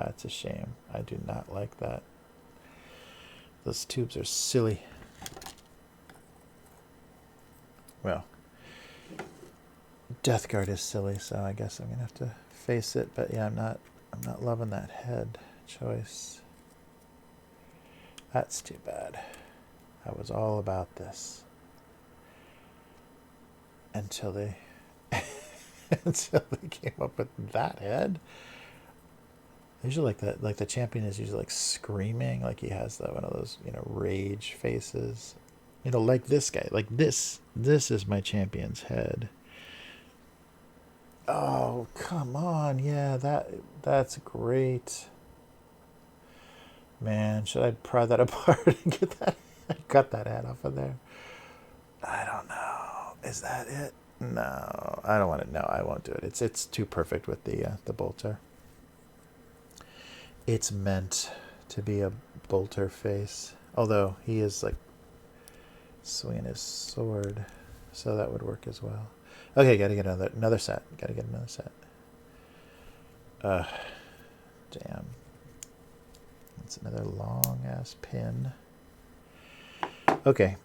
Speaker 1: It's a shame. I do not like that. Those tubes are silly. Well, Death Guard is silly, so I guess I'm gonna have to face it. But yeah, I'm not loving that head choice. That's too bad. I was all about this until they until they came up with that head. Usually like that, like the champion is usually like screaming, like he has one of those, rage faces. Like this guy, like this is my champion's head. Oh, come on. Yeah, that's great. Man, should I pry that apart and get that cut that head off of there? I don't know. Is that it? No, I don't want it. No, I won't do it. It's too perfect with the bolter. It's meant to be a bolter face. Although he is like swinging his sword, so that would work as well. Okay, gotta get another set. Gotta get another set. Damn. That's another long ass pin. Okay,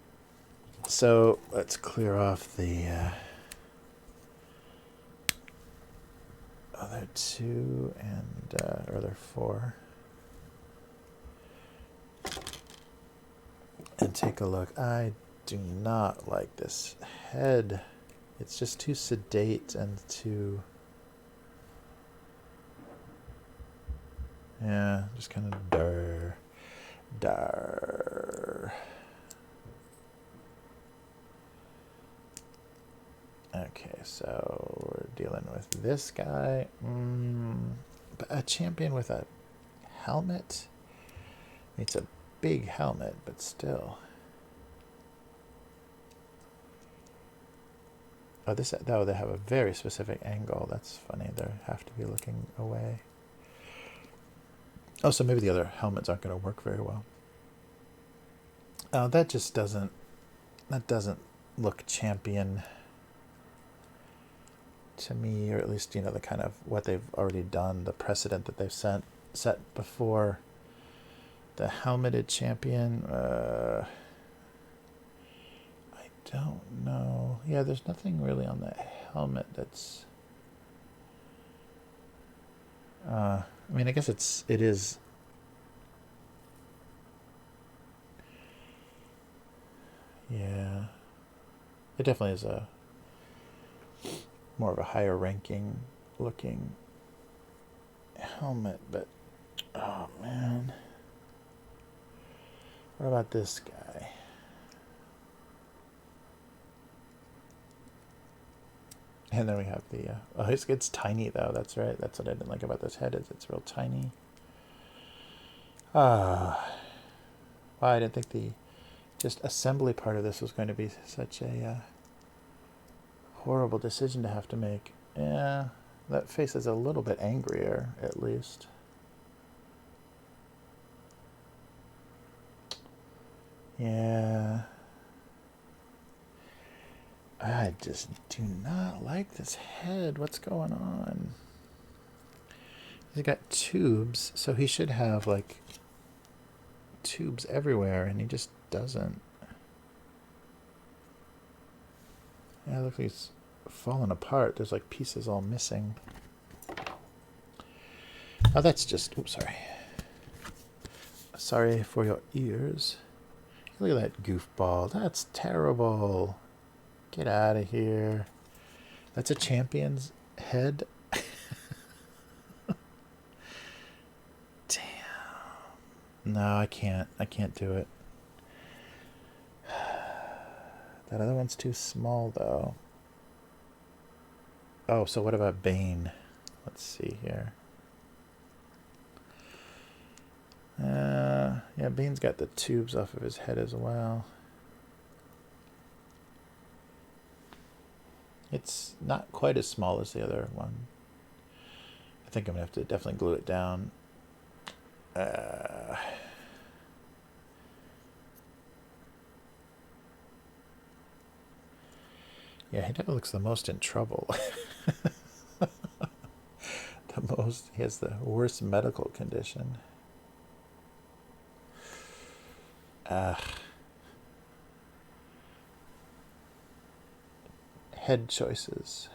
Speaker 1: so let's clear off the other two and or other four, and take a look. I do not like this head. It's just too sedate and too, yeah, just kind of dar. Okay, so we're dealing with this guy. A champion with a helmet? It's a big helmet, but still. Oh, they have a very specific angle. That's funny. They have to be looking away. Oh, so maybe the other helmets aren't going to work very well. Oh, that doesn't look champion to me, or at least, the kind of what they've already done, the precedent that they've set before. The helmeted champion, I don't know. Yeah, there's nothing really on the helmet that's I mean, I guess it is. Yeah, it definitely is a more of a higher ranking looking helmet, but oh man, what about this guy? And then we have the oh, it's tiny though. That's right. That's what I didn't like about this head, is it's real tiny. Well, I didn't think the just assembly part of this was going to be such a horrible decision to have to make. Yeah, that face is a little bit angrier, at least. Yeah. I just do not like this head. What's going on? He's got tubes, so he should have like tubes everywhere, and he just doesn't. Yeah, it looks like he's falling apart. There's like pieces all missing. Oh, that's just... Oops, sorry. Sorry for your ears. Look at that goofball. That's terrible. Get out of here. That's a champion's head. Damn. No, I can't. I can't do it. That other one's too small, though. Oh, so what about Bane? Let's see here. Yeah, Bane's got the tubes off of his head as well. It's not quite as small as the other one. I think I'm going to have to definitely glue it down. Yeah, he definitely looks the most in trouble. He has the worst medical condition. Head choices.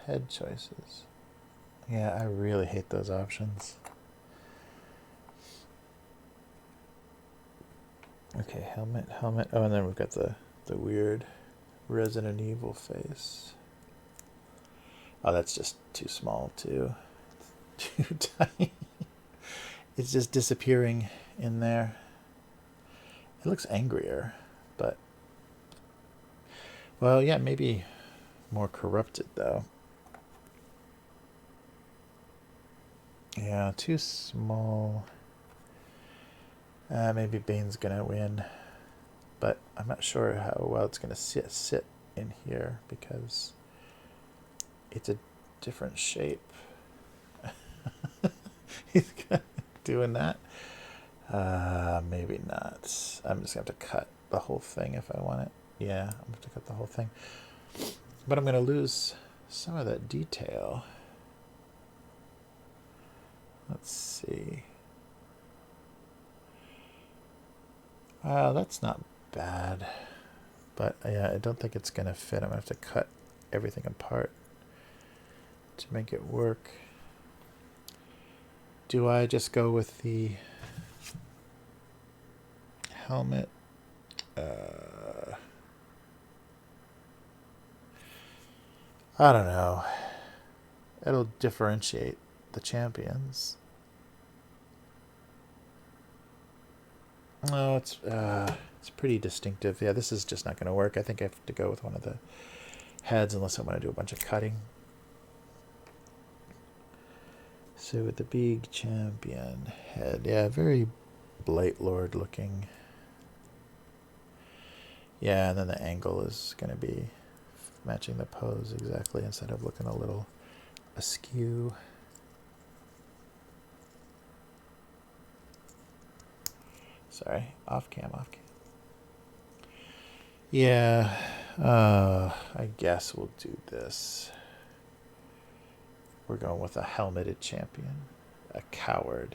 Speaker 1: Yeah, I really hate those options. Okay, helmet. Oh, and then we've got the weird Resident Evil face. Oh, that's just too small, too. Too tiny. It's just disappearing in there. It looks angrier, but... Well, yeah, maybe more corrupted, though. Yeah, too small. Maybe Bane's gonna win, but I'm not sure how well it's gonna sit in here because it's a different shape. He's doing that. Maybe not. I'm just gonna have to cut the whole thing if I want it. Yeah, I'm gonna have to cut the whole thing. But I'm gonna lose some of that detail. Let's see. That's not bad. But yeah, I don't think it's gonna fit. I'm gonna have to cut everything apart to make it work. Do I just go with the helmet? I don't know. It'll differentiate the champions. No, it's pretty distinctive. Yeah, this is just not going to work. I think I have to go with one of the heads unless I want to do a bunch of cutting. So with the big champion head, yeah, very Blight Lord looking. Yeah, and then the angle is going to be matching the pose exactly instead of looking a little askew. Sorry, off cam. Yeah, I guess we'll do this. We're going with a helmeted champion, a coward.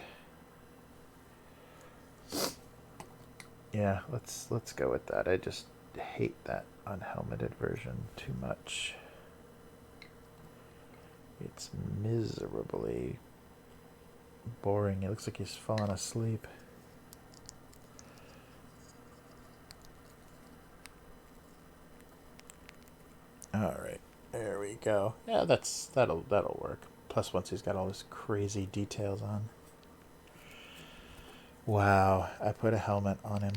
Speaker 1: Yeah, let's go with that. I just hate that unhelmeted version too much. It's miserably boring. It looks like he's fallen asleep. All right, there we go. Yeah, that'll work. Plus, once he's got all his crazy details on. Wow, I put a helmet on him.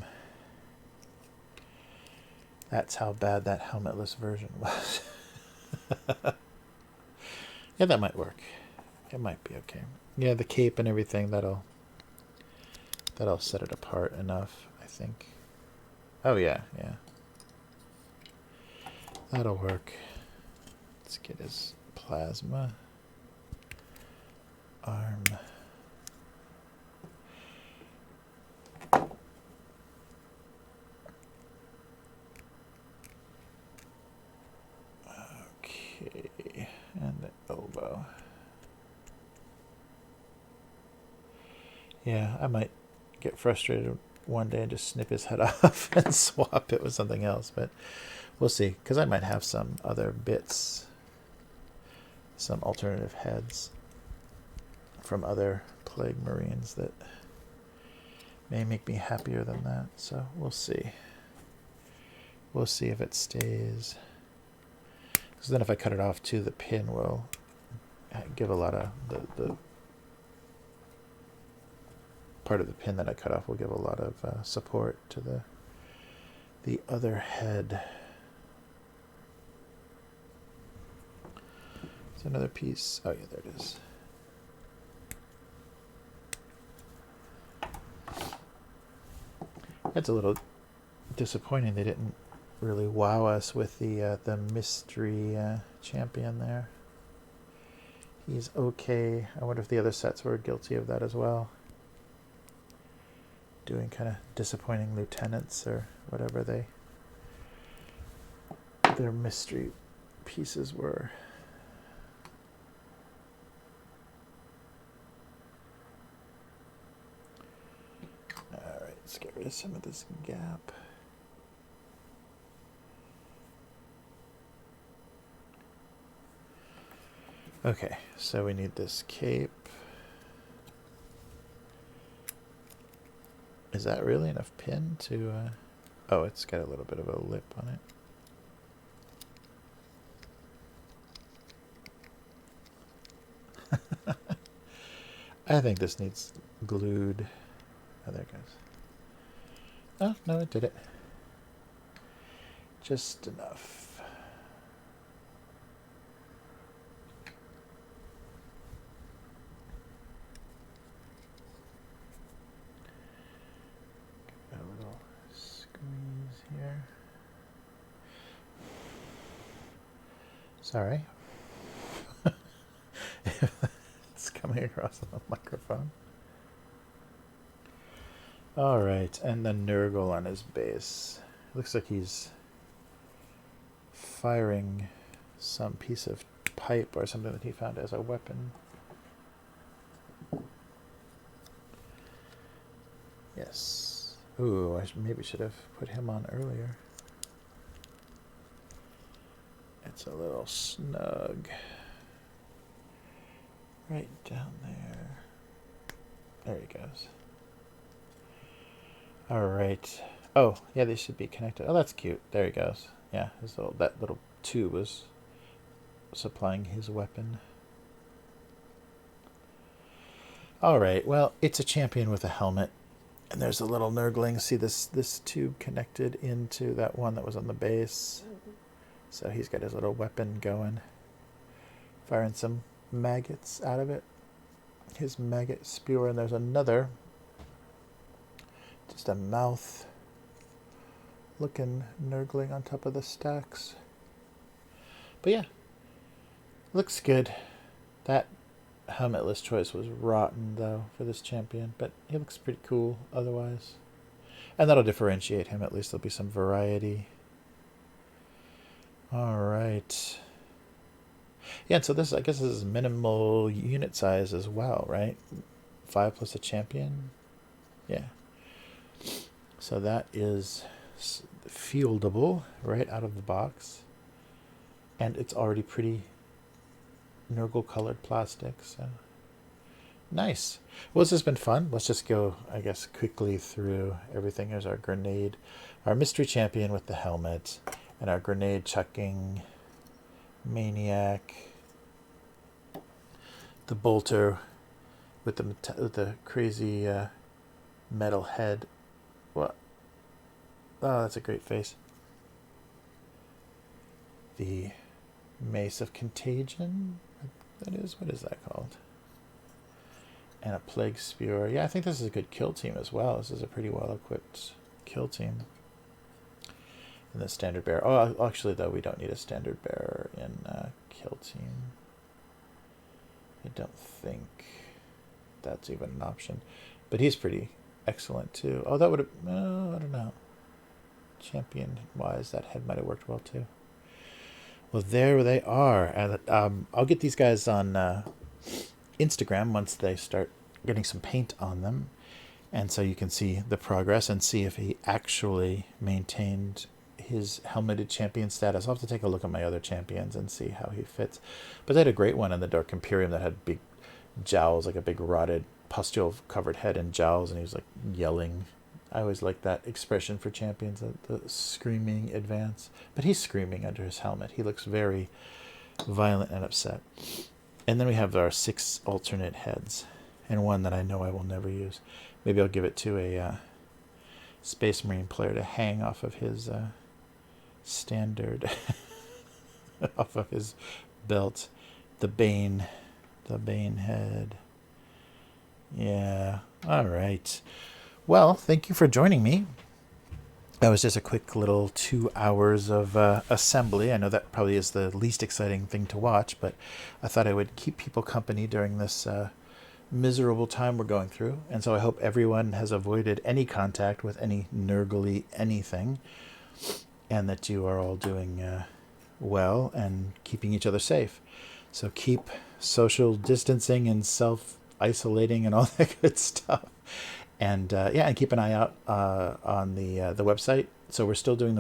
Speaker 1: That's how bad that helmetless version was. Yeah, that might work. It might be okay. Yeah, the cape and everything, that'll set it apart enough, I think. Oh yeah. That'll work. Let's get his plasma arm. Okay, and the elbow. Yeah, I might get frustrated one day and just snip his head off and swap it with something else, but we'll see, because I might have some other bits, some alternative heads from other Plague Marines that may make me happier than that, so we'll see. We'll see if it stays. Because then if I cut it off too, the pin will give a lot of the part of the pin that I cut off will give a lot of support to the other head. There's another piece. Oh yeah, there it is. That's a little disappointing. They didn't really wow us with the mystery champion there. He's okay. I wonder if the other sets were guilty of that as well. Doing kind of disappointing lieutenants or whatever their mystery pieces were. Alright, let's get rid of some of this gap. Okay, so we need this cape. Is that really enough pin to... oh, it's got a little bit of a lip on it. I think this needs glued. Oh, there it goes. Oh, no, it did it. Just enough. Got a little squeeze here. Sorry. It's coming across the microphone. All right, and the Nurgle on his base. Looks like he's firing some piece of pipe or something that he found as a weapon. Yes. Ooh, I maybe should have put him on earlier. It's a little snug. Right down there. There he goes. All right. Oh, yeah, they should be connected. Oh, that's cute. There he goes. Yeah, that little tube was supplying his weapon. All right. Well, it's a champion with a helmet, and there's a little Nurgling. See this tube connected into that one that was on the base. So he's got his little weapon going, firing some maggots out of it. His maggot spewer, and there's another. Just a mouth looking Nurgling on top of the stacks. But yeah, looks good. That helmetless choice was rotten though for this champion, but he looks pretty cool otherwise. And that'll differentiate him, at least there'll be some variety. Alright. Yeah, and so this, I guess this is minimal unit size as well, right? 5 plus a champion? Yeah. So that is fieldable right out of the box. And it's already pretty Nurgle colored plastic, so nice. Well, this has been fun. Let's just go, I guess, quickly through everything. There's our grenade, our mystery champion with the helmet, and our grenade chucking maniac, the bolter with the crazy metal head. What? Oh, that's a great face. The mace of contagion. That is, what is that called? And a plague spewer. Yeah, I think this is a good kill team as well. This is a pretty well equipped kill team. And the standard bearer. Oh, actually, though, we don't need a standard bearer in kill team. I don't think that's even an option. But he's pretty excellent, too. Oh, that would have... I don't know. Champion-wise, that head might have worked well, too. Well, there they are. And I'll get these guys on Instagram once they start getting some paint on them. And so you can see the progress and see if he actually maintained his helmeted champion status. I'll have to take a look at my other champions and see how he fits. But they had a great one in the Dark Imperium that had big jowls, like a big rotted pustule-covered head and jowls, and he was like yelling. I always like that expression for champions, the screaming advance. But he's screaming under his helmet. He looks very violent and upset. And then we have our 6 alternate heads, and one that I know I will never use. Maybe I'll give it to a Space Marine player to hang off of his standard, off of his belt. The Bane head. Yeah, all right. Well, thank you for joining me. That was just a quick little 2 hours of assembly. I know that probably is the least exciting thing to watch, but I thought I would keep people company during this miserable time we're going through. And so I hope everyone has avoided any contact with any Nurgle anything, and that you are all doing well and keeping each other safe. So keep social distancing and self-isolating and all that good stuff. And yeah, and keep an eye out on the website. So we're still doing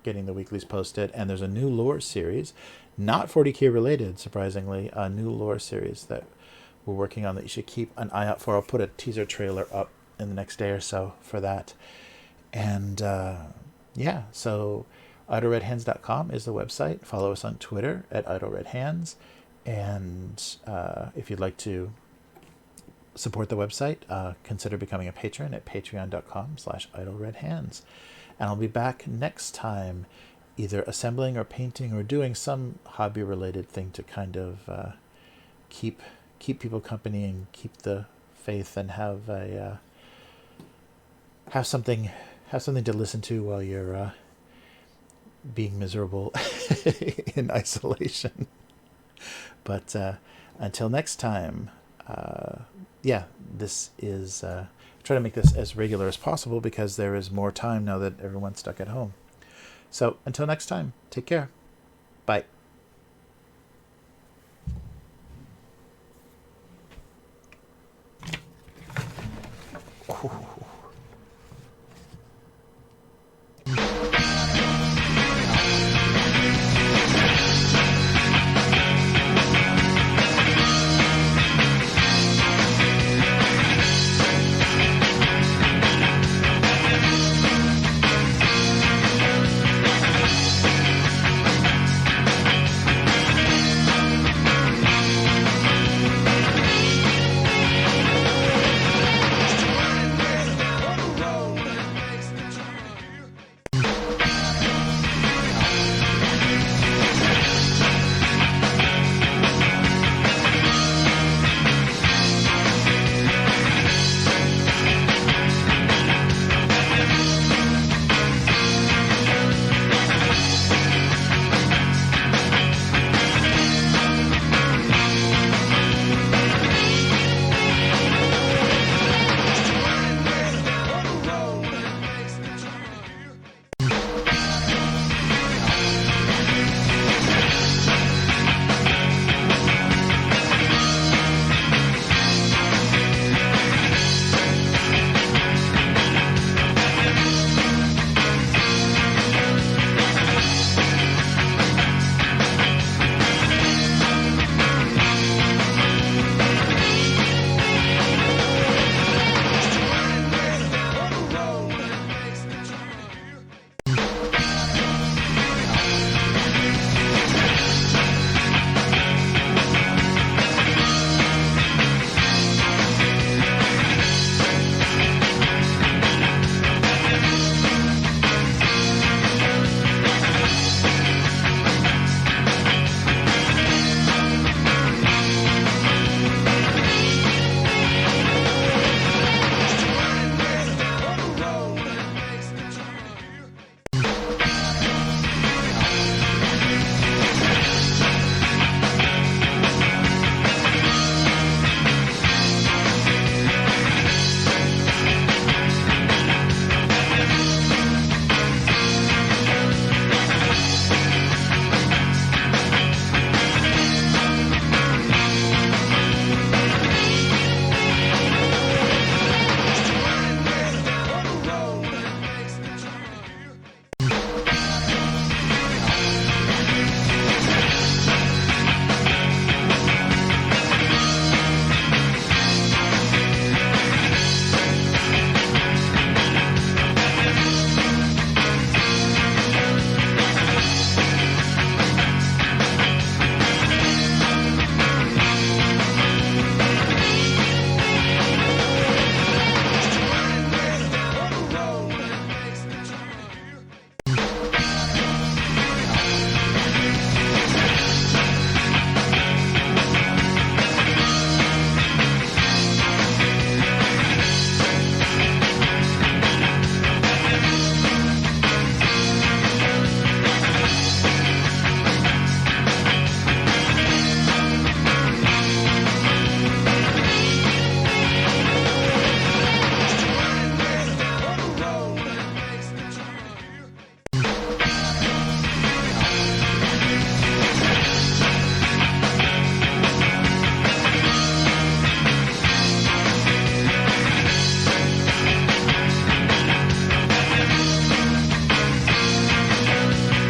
Speaker 1: getting the weeklies posted, and there's a new lore series, not 40K related, surprisingly, a new lore series that we're working on that you should keep an eye out for. I'll put a teaser trailer up in the next day or so for that. And yeah, so idleredhands.com is the website. Follow us on Twitter at idleredhands. And if you'd like to support the website, consider becoming a patron at patreon.com/idleredhands. And I'll be back next time, either assembling or painting or doing some hobby-related thing to kind of keep people company and keep the faith and have something to listen to while you're being miserable in isolation. But until next time, this is try to make this as regular as possible because there is more time now that everyone's stuck at home. So until next time, take care. Bye.